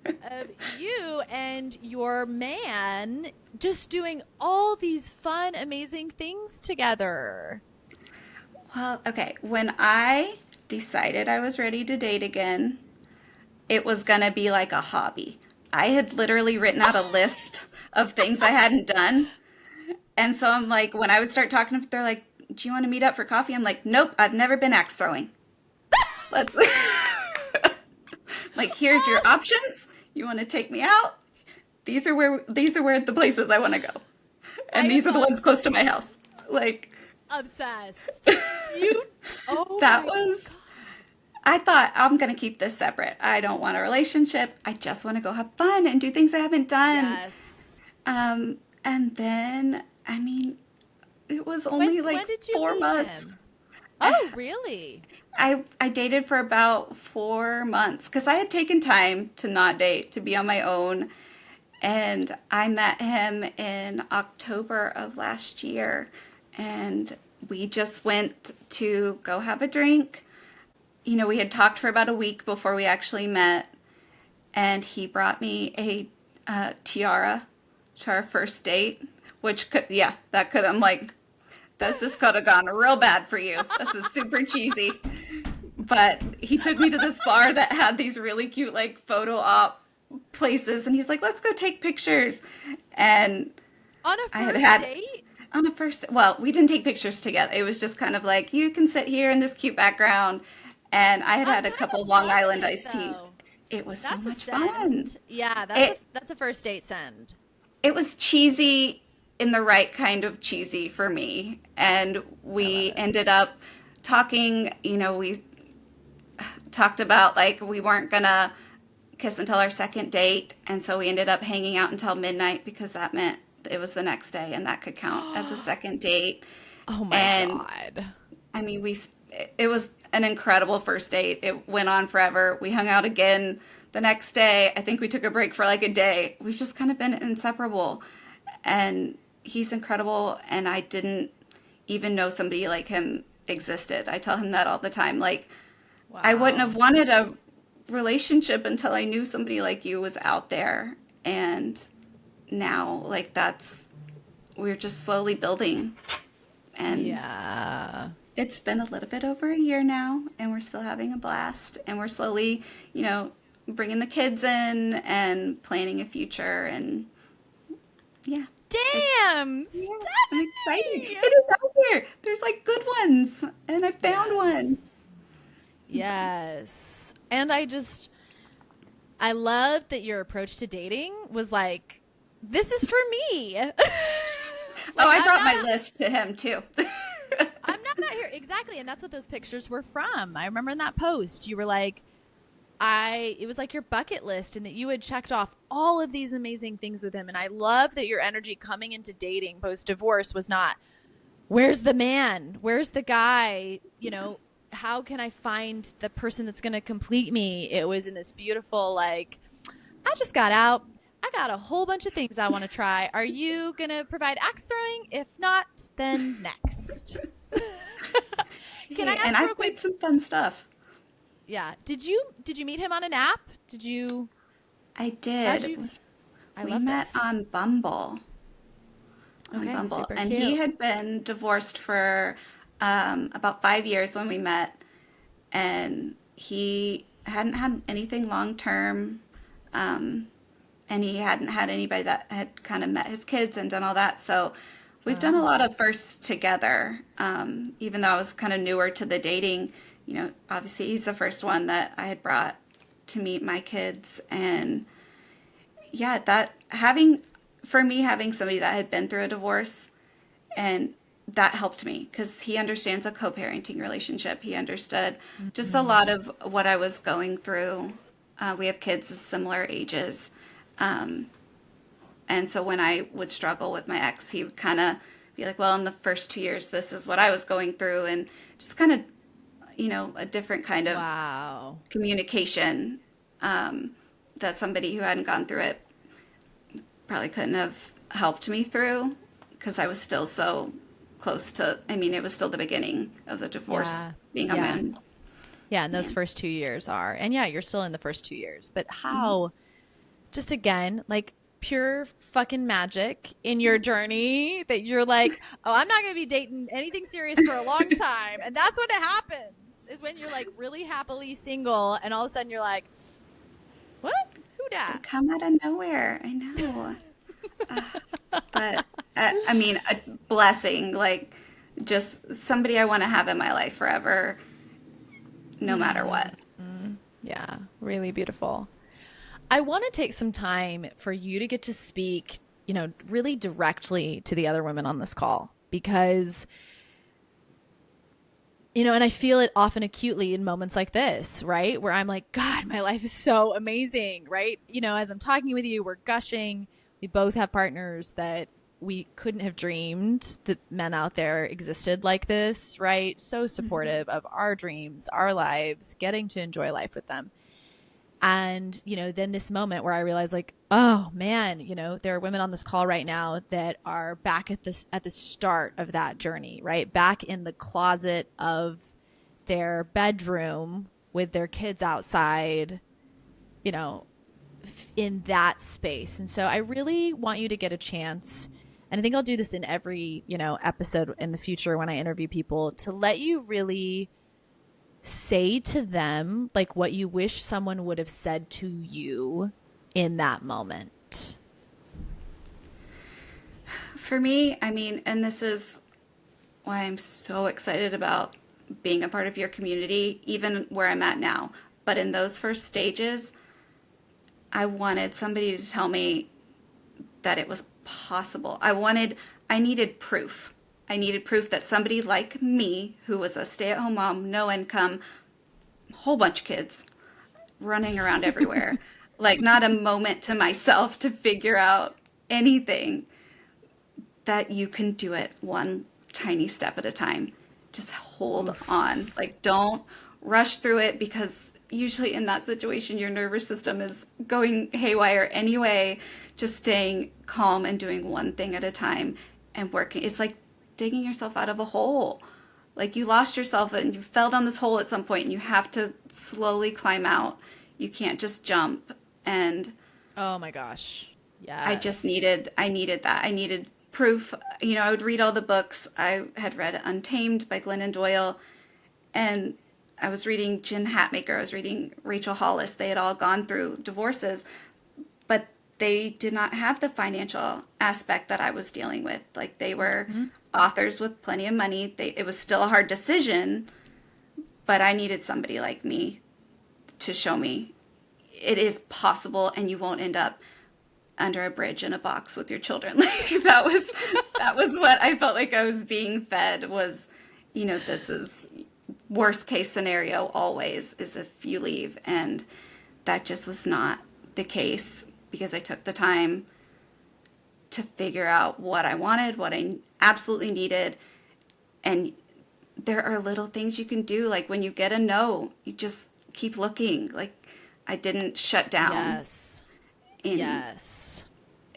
of you and your man just doing all these fun, amazing things together. Well, okay. When I decided I was ready to date again, it was going to be like a hobby. I had literally written out a list of things I hadn't done. And so I'm like, when I would start talking to them, they're like, do you want to meet up for coffee? I'm like, nope, I've never been axe throwing. Let's, like, here's your options. You want to take me out? These are where the places I want to go. I And these am are the ones close to my house. Like, obsessed. You, oh that my was God. I thought I'm going to keep this separate. I don't want a relationship. I just want to go have fun and do things I haven't done. Yes. And then, I mean, it was When only when like did you four meet months. him? Oh, really? I dated for about 4 months because I had taken time to not date, to be on my own. And I met him in October of last year. And we just went to go have a drink. We had talked for about a week before we actually met, and he brought me a tiara to our first date, which could, yeah, that could, I'm like, this could have gone real bad for you. This is super cheesy. But he took me to this bar that had these really cute, like, photo op places, and he's like, let's go take pictures. And On a I had first had date? on a first, well, we didn't take pictures together. It was just kind of like, you can sit here in this cute background. And I had I'm had a kind couple of Long loving Island it iced teas. though. It was so That's a much fun. send. Yeah, It that's a first date send. it was cheesy in the right kind of cheesy for me. And I love we it. ended up talking, we talked about like we weren't gonna kiss until our second date. And so we ended up hanging out until midnight because that meant it was the next day and that could count as a second date. Oh my And God. I mean, it was an incredible first date. It went on forever. We hung out again the next day. I think we took a break for like a day. We've just kind of been inseparable. And he's incredible. And I didn't even know somebody like him existed. I tell him that all the time. Like, I wouldn't Wow. have wanted a relationship until I knew somebody like you was out there. And now, like, we're just slowly building. And Yeah. it's been a little bit over a year now, and we're still having a blast. And we're slowly, bringing the kids in and planning a future. And yeah, it's, Damn, yeah, I'm excited. Stephanie. It is out there. There's like good ones, and I found one. Yes. Yes. And I love that your approach to dating was like, this is for me. Oh, Like I brought my list to him too. I'm not out here exactly, and that's what those pictures were from. I remember in that post you were like, I it was like your bucket list and that you had checked off all of these amazing things with him, and I love that your energy coming into dating post divorce was not, where's the man? Where's the guy? How can I find the person that's going to complete me? It was in this beautiful, like, I just got out. I got a whole bunch of things I want to try. Are you going to provide axe throwing? If not, then next. Can I Hey, and ask real I've made quick? some fun stuff. Yeah. Did you meet him on an app? I How'd did. you I We love met this. on Okay, Bumble, super and he cute. had been divorced for about 5 years when we met, and he hadn't had anything long term, um, and he hadn't had anybody that had kind of met his kids and done all that. So we've done a Oh. lot of firsts together, even though I was kind of newer to the dating. Obviously he's the first one that I had brought to meet my kids, and yeah, that having for me, having somebody that had been through a divorce, and that helped me because he understands a co-parenting relationship. He understood just a Mm-hmm. lot of what I was going through. We have kids of similar ages. Um, and so when I would struggle with my ex, he would kind of be like, well, in the first 2 years, this is what I was going through. And just kind of, a different kind of Wow. communication, um, that somebody who hadn't gone through it probably couldn't have helped me through because I was still so close to, I mean, it was still the beginning of the divorce Yeah. being on my Yeah. own. Yeah. And Yeah. those first 2 years are, and yeah, you're still in the first 2 years, but Mhm. how, just again, like pure fucking magic in your journey that you're like, oh, I'm not going to be dating anything serious for a long time. And that's when it happens, is when you're like really happily single and all of a sudden you're like, what? Who They dat? come out of nowhere. I know. Uh, but I mean, a blessing, like just somebody I want to have in my life forever, no matter Hmm. what. Yeah, really beautiful. I want to take some time for you to get to speak, really directly to the other women on this call because, and I feel it often acutely in moments like this, right? Where I'm like, God, my life is so amazing, right? As I'm talking with you, we're gushing. We both have partners that we couldn't have dreamed that men out there existed like this, right? So Mhm. supportive of our dreams, our lives, getting to enjoy life with them. And then this moment where I realized, like, oh man, there are women on this call right now that are back at the start of that journey, right? Back in the closet of their bedroom with their kids outside, you know in that space. And so I really want you to get a chance, and I think I'll do this in every episode in the future when I interview people, to let you really say to them like what you wish someone would have said to you in that moment. For me, I mean, and this is why I'm so excited about being a part of your community, even where I'm at now. But in those first stages, I wanted somebody to tell me that it was possible. I needed proof. I needed proof that somebody like me, who was a stay at home mom, no income, whole bunch of kids running around everywhere, like not a moment to myself to figure out anything, that you can do it one tiny step at a time. Just hold on. Oof. Like, don't rush through it because usually in that situation, your nervous system is going haywire anyway. Just staying calm and doing one thing at a time and working. It's like digging yourself out of a hole. Like you lost yourself and you fell down this hole at some point and you have to slowly climb out. You can't just jump. And Oh my gosh. Yes. I needed that. I needed proof. I would read all the books. I had read Untamed by Glennon Doyle, and I was reading Jen Hatmaker. I was reading Rachel Hollis. They had all gone through divorces, but they did not have the financial aspect that I was dealing with. Like they were Hmm. authors with plenty of money. It was still a hard decision, but I needed somebody like me to show me it is possible and you won't end up under a bridge in a box with your children. Like that was what I felt like I was being fed was, this is worst case scenario always is if you leave. And that just was not the case because I took the time to figure out what I wanted, what I absolutely needed. And there are little things you can do. Like when you get a no, you just keep looking. Like I didn't shut down Yes. in Yes.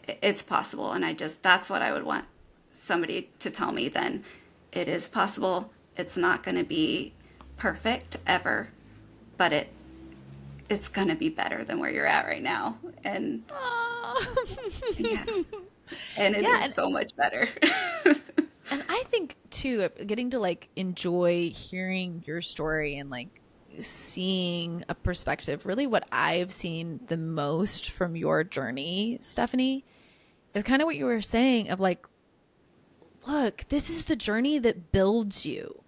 it's possible. And that's what I would want somebody to tell me then. It is possible. It's not going to be perfect ever, but it's going to be better than where you're at right now. And yeah, Oh. and it Yeah, is so much better. and I think too, getting to like enjoy hearing your story and like seeing a perspective, really what I've seen the most from your journey, Stephanie, is kind of what you were saying of like, look, this is the journey that builds you.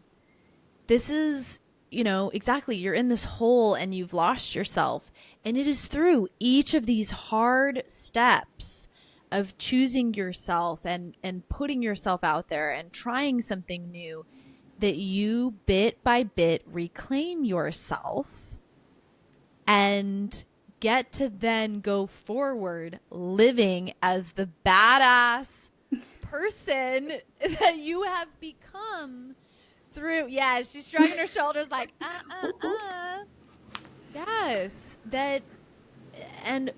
This is, exactly, you're in this hole and you've lost yourself. And it is through each of these hard steps of choosing yourself and putting yourself out there and trying something new, that you bit by bit reclaim yourself and get to then go forward living as the badass person that you have become through. Yeah, she's shrugging her shoulders like, Yes. And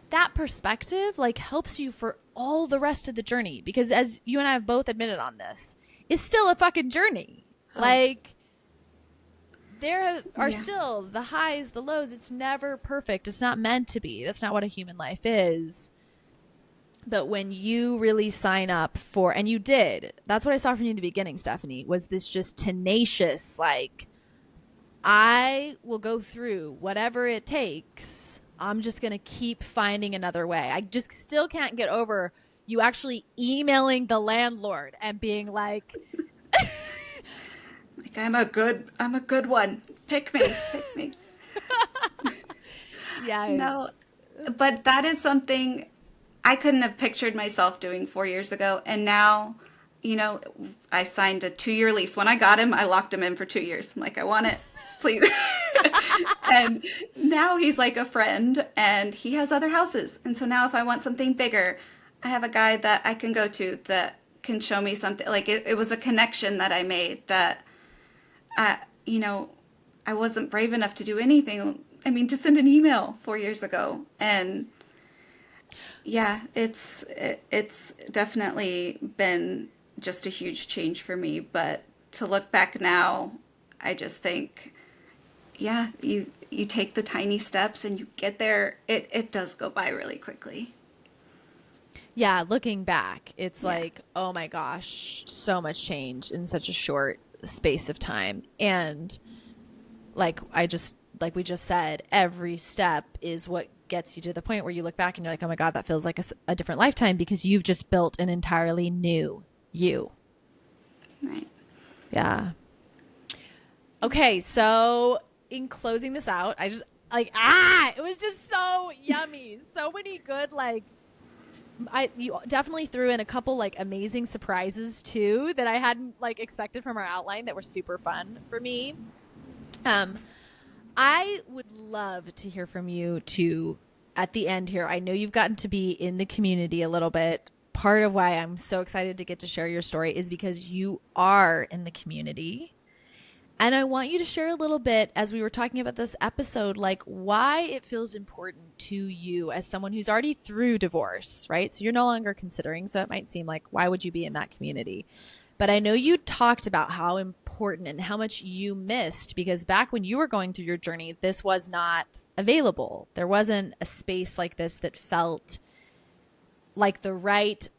that perspective like helps you for all the rest of the journey, because as you and I have both admitted on this, it's still a fucking journey. Oh, Like, there are yeah. still the highs, the lows. It's never perfect. It's not meant to be. That's not what a human life is. But when you really sign up for, and you did, that's what I saw from you in the beginning, Stephanie, was this just tenacious, like, I will go through whatever it takes. I'm just going to keep finding another way. I just still can't get over you actually emailing the landlord and being like, Like I'm a good one. Pick me, pick me. No, yes. but that is something I couldn't have pictured myself doing 4 years ago. And now, you know, I signed a 2-year lease. When I got him, I locked him in for 2 years. I'm like, I want it, please. And now he's like a friend and he has other houses. And so now if I want something bigger, I have a guy that I can go to that can show me something. Like it was a connection that I made that, uh, you know, I wasn't brave enough to do anything. I mean, to send an email 4 years ago. And yeah, it's definitely been just a huge change for me. But to look back now, I just think, yeah, you take the tiny steps and you get there. It does go by really quickly. Yeah, looking back, it's Yeah, like, oh my gosh, so much change in such a short space of time. And like we just said, every step is what gets you to the point where you look back and you're like, oh my God, that feels like a different lifetime, because you've just built an entirely new you. right. Yeah. Okay, so in closing this out, I just like, it was just so yummy. So many good, like, you definitely threw in a couple like amazing surprises too that I hadn't like expected from our outline that were super fun for me. Um, I would love to hear from you too at the end here. I know you've gotten to be in the community a little bit. Part of why I'm so excited to get to share your story is because you are in the community. And I want you to share a little bit, as we were talking about this episode, like why it feels important to you as someone who's already through divorce, right? So you're no longer considering. So it might seem like, why would you be in that community? But I know you talked about how important and how much you missed, because back when you were going through your journey, this was not available. There wasn't a space like this that felt like the right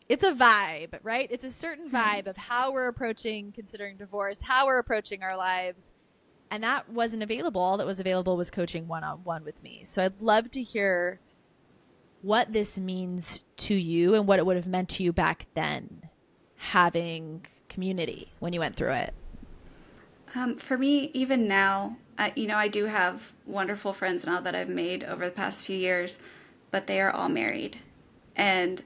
it's a vibe, right? It's a certain Right. vibe of how we're approaching considering divorce, how we're approaching our lives. And that wasn't available. All that was available was coaching one-on-one with me. So I'd love to hear what this means to you and what it would have meant to you back then, having community when you went through it. For me, even now, I do have wonderful friends now that I've made over the past few years, but they are all married. And,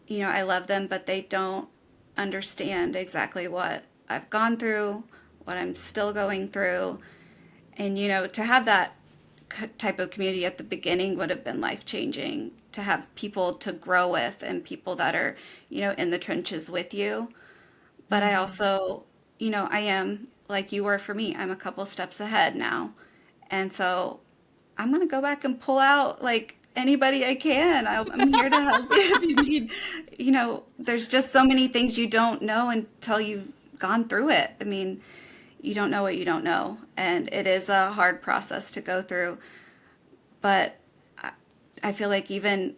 I love them, but they don't understand exactly what I've gone through, what I'm still going through. And, to have that type of community at the beginning would have been life changing, to have people to grow with and people that are, in the trenches with you. But I Mm-hmm. also, I am like you were for me. I'm a couple steps ahead now. And so I'm going to go back and pull out like anybody I can. I'm here to help if you need, there's just so many things you don't know until you've gone through it. I mean, you don't know what you don't know. And it is a hard process to go through. But I I feel like even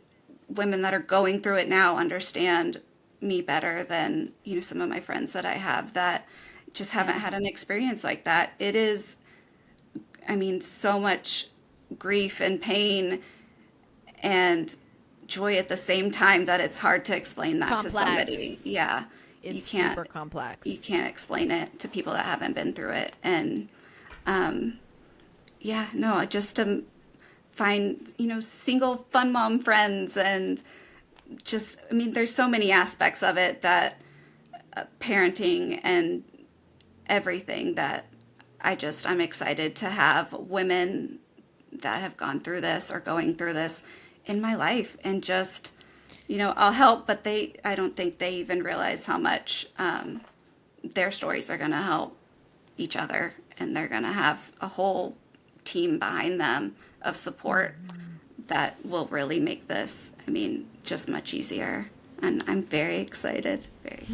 women that are going through it now understand me better than, some of my friends that I have that just haven't Yeah. had an experience like that. It is, I mean, so much grief and pain and joy at the same time that it's hard to explain that to somebody. Complex. Yeah. You It's can't super you complex. can't explain it to people that haven't been through it. And yeah, no, just to find, single fun mom friends and just, I mean, there's so many aspects of it that parenting and everything that I'm excited to have women that have gone through this or going through this in my life, and just, I'll help, but I don't think they even realize how much their stories are going to help each other, and they're going to have a whole team behind them of support Mhm. that will really make this, I mean, just much easier. And I'm very excited. Very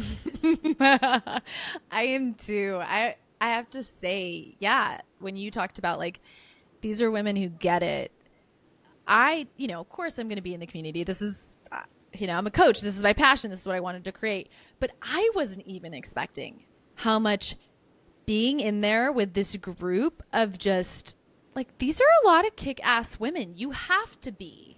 excited. I am too. I have to say, yeah, when you talked about like these are women who get it. Of course I'm going to be in the community. This is I'm a coach. This is my passion. This is what I wanted to create. But I wasn't even expecting how much being in there with this group of just like these are a lot of kick-ass women. Incredible.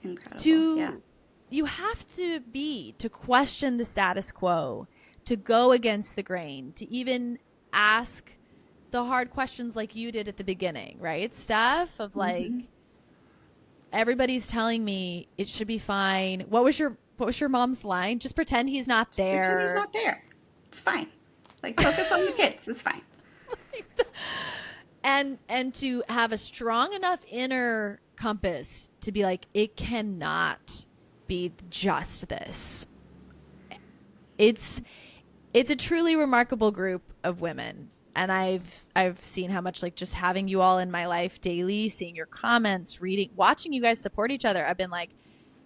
Yeah. To you have to be to question the status quo, to go against the grain, to even ask the hard questions like you did at the beginning, right? Stuff of Hmm. like everybody's telling me it should be fine. What was your mom's line? Just pretend he's not Just pretend he's there. not there. It's fine. Like, focus on the kids. It's fine. And to have a strong enough inner compass to be like it cannot be just this. It's a truly remarkable group of women, and I've seen how much like just having you all in my life daily, seeing your comments, reading, watching you guys support each other, I've been like,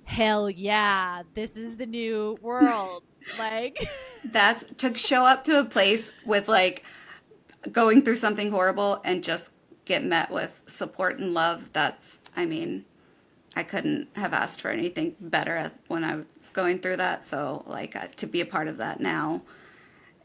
hell yeah, this is the new world. Like That's to show up to a place with, like, going through something horrible and just get met with support and love. That's, I mean, I couldn't have asked for anything better when I was going through that. So, like, to be a part of that now,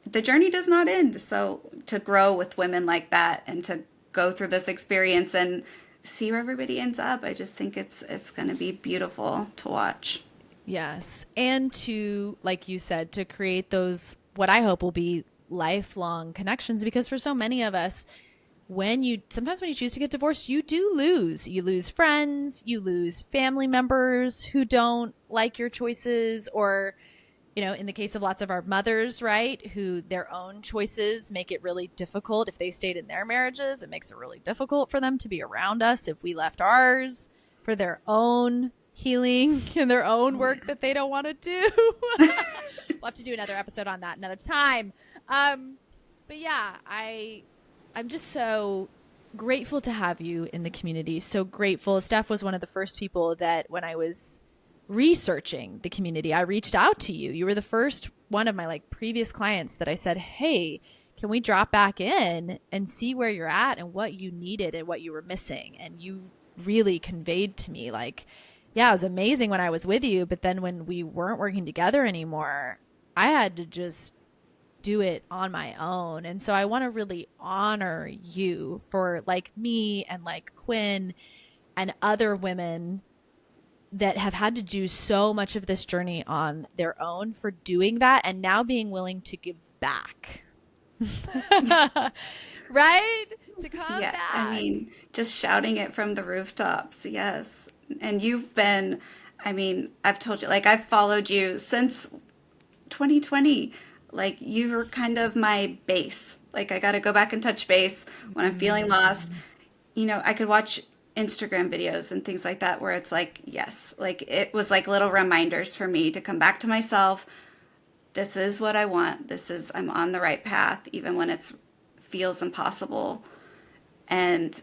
the journey does not end. So, to grow with women like that and to go through this experience and see where everybody ends up, I just think it's going to be beautiful to watch. yes, and to like you said, to create those what I hope will be lifelong connections, because for so many of us, when you choose to get divorced, you do lose. You lose friends, you lose family members who don't like your choices, or in the case of lots of our mothers, right, who their own choices make it really difficult. If they stayed in their marriages, it makes it really difficult for them to be around us if we left ours for their own healing and their own Oh, work yeah. that they don't want to do. We'll have to do another episode on that another time. Um, but yeah, I'm just so grateful to have you in the community. So grateful. Steph was one of the first people that when I was researching the community, I reached out to you. You were the first one of my like previous clients that I said, "Hey, can we drop back in and see where you're at and what you needed and what you were missing?" And you really conveyed to me like, yeah, it was amazing when I was with you, but then when we weren't working together anymore, I had to just do it on my own. And so I want to really honor you for like me and like Quinn and other women that have had to do so much of this journey on their own, for doing that and now being willing to give back. Right? To come Yeah, I back. mean, just shouting it from the rooftops. Yes. And you've been, I mean, I've told you, like, I've followed you since 2020. Like, you were kind of my base. Like, I got to go back and touch base when I'm feeling lost. Mm. I could watch Instagram videos and things like that where it's like, yes, like, it was like little reminders for me to come back to myself. This is what I want. I'm on the right path, even when it's feels impossible. And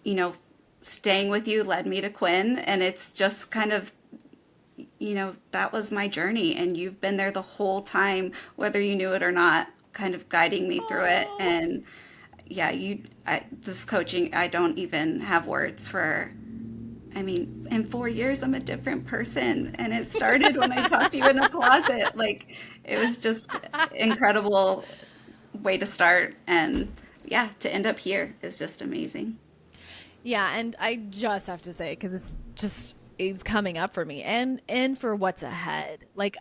you know staying with you led me to Quinn, and it's just kind of, that was my journey, and you've been there the whole time, whether you knew it or not, kind of guiding me through it. Oh. And yeah, this coaching, I don't even have words for. I mean, in 4 years I'm a different person, and it started when I talked to you in a closet. Like, it was just incredible way to start, and yeah, to end up here is just amazing. Yeah, and I just have to say, because it's coming up for me and for what's ahead. Like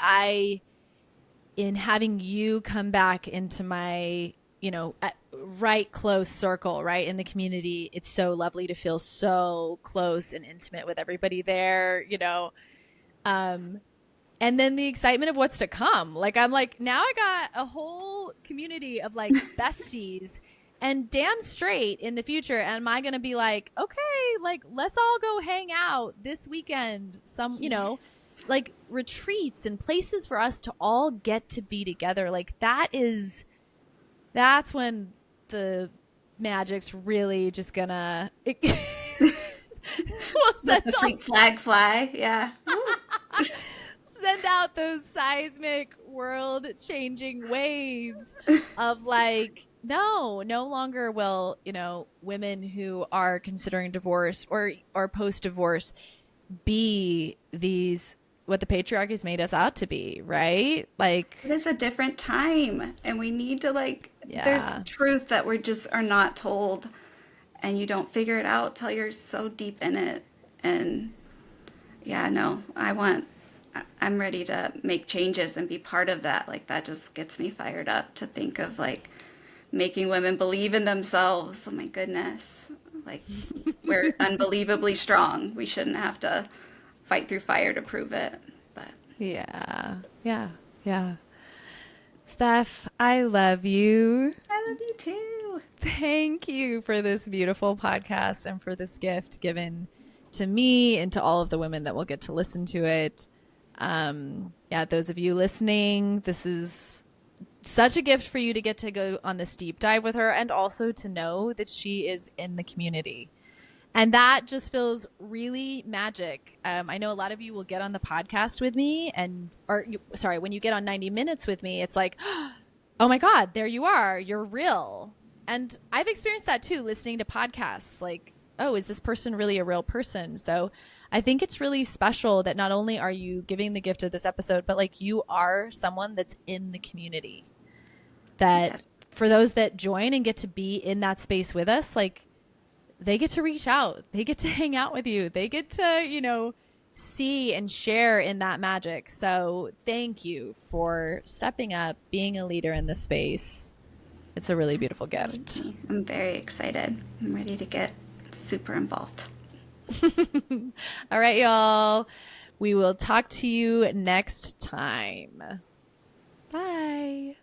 in having you come back into my, right close circle, right in the community, it's so lovely to feel so close and intimate with everybody there. Um, and then the excitement of what's to come. Like, I'm like, now I got a whole community of like besties, and damn straight in the future am I going to be like, okay, like let's all go hang out this weekend, some, you know, like retreats and places for us to all get to be together. Like that's when the magic's really just gonna we'll Let the freak flag fly. Yeah. send out those seismic world changing waves of like, no longer will, you know, women who are considering divorce or post divorce be these what the patriarchy's made us out to be, right? Like, It is a different time, and we need to like. There's yeah. truth that we just are not told, and you don't figure it out till you're so deep in it. And yeah, no, I'm ready to make changes and be part of that. Like that just gets me fired up to think of like making women believe in themselves. Oh my goodness. Like we're unbelievably strong. We shouldn't have to fight through fire to prove it. But Yeah. Yeah. Yeah. Steph, I love you. I love you too. Thank you for this beautiful podcast and for this gift given to me and to all of the women that will get to listen to it. Yeah, those of you listening, this is such a gift for you to get to go on this deep dive with her and also to know that she is in the community. And that just feels really magic. I know a lot of you will get on the podcast with me when you get on 90 Minutes with me, it's like, oh my God, there you are. You're real. And I've experienced that too, listening to podcasts like, oh, is this person really a real person? So I think it's really special that not only are you giving the gift of this episode, but like you are someone that's in the community. That Yes. for those that join and get to be in that space with us, like they get to reach out. They get to hang out with you. They get to, you know, see and share in that magic. So thank you for stepping up, being a leader in this space. It's a really beautiful gift. I'm very excited. I'm ready to get super involved. All right, y'all. We will talk to you next time. Bye.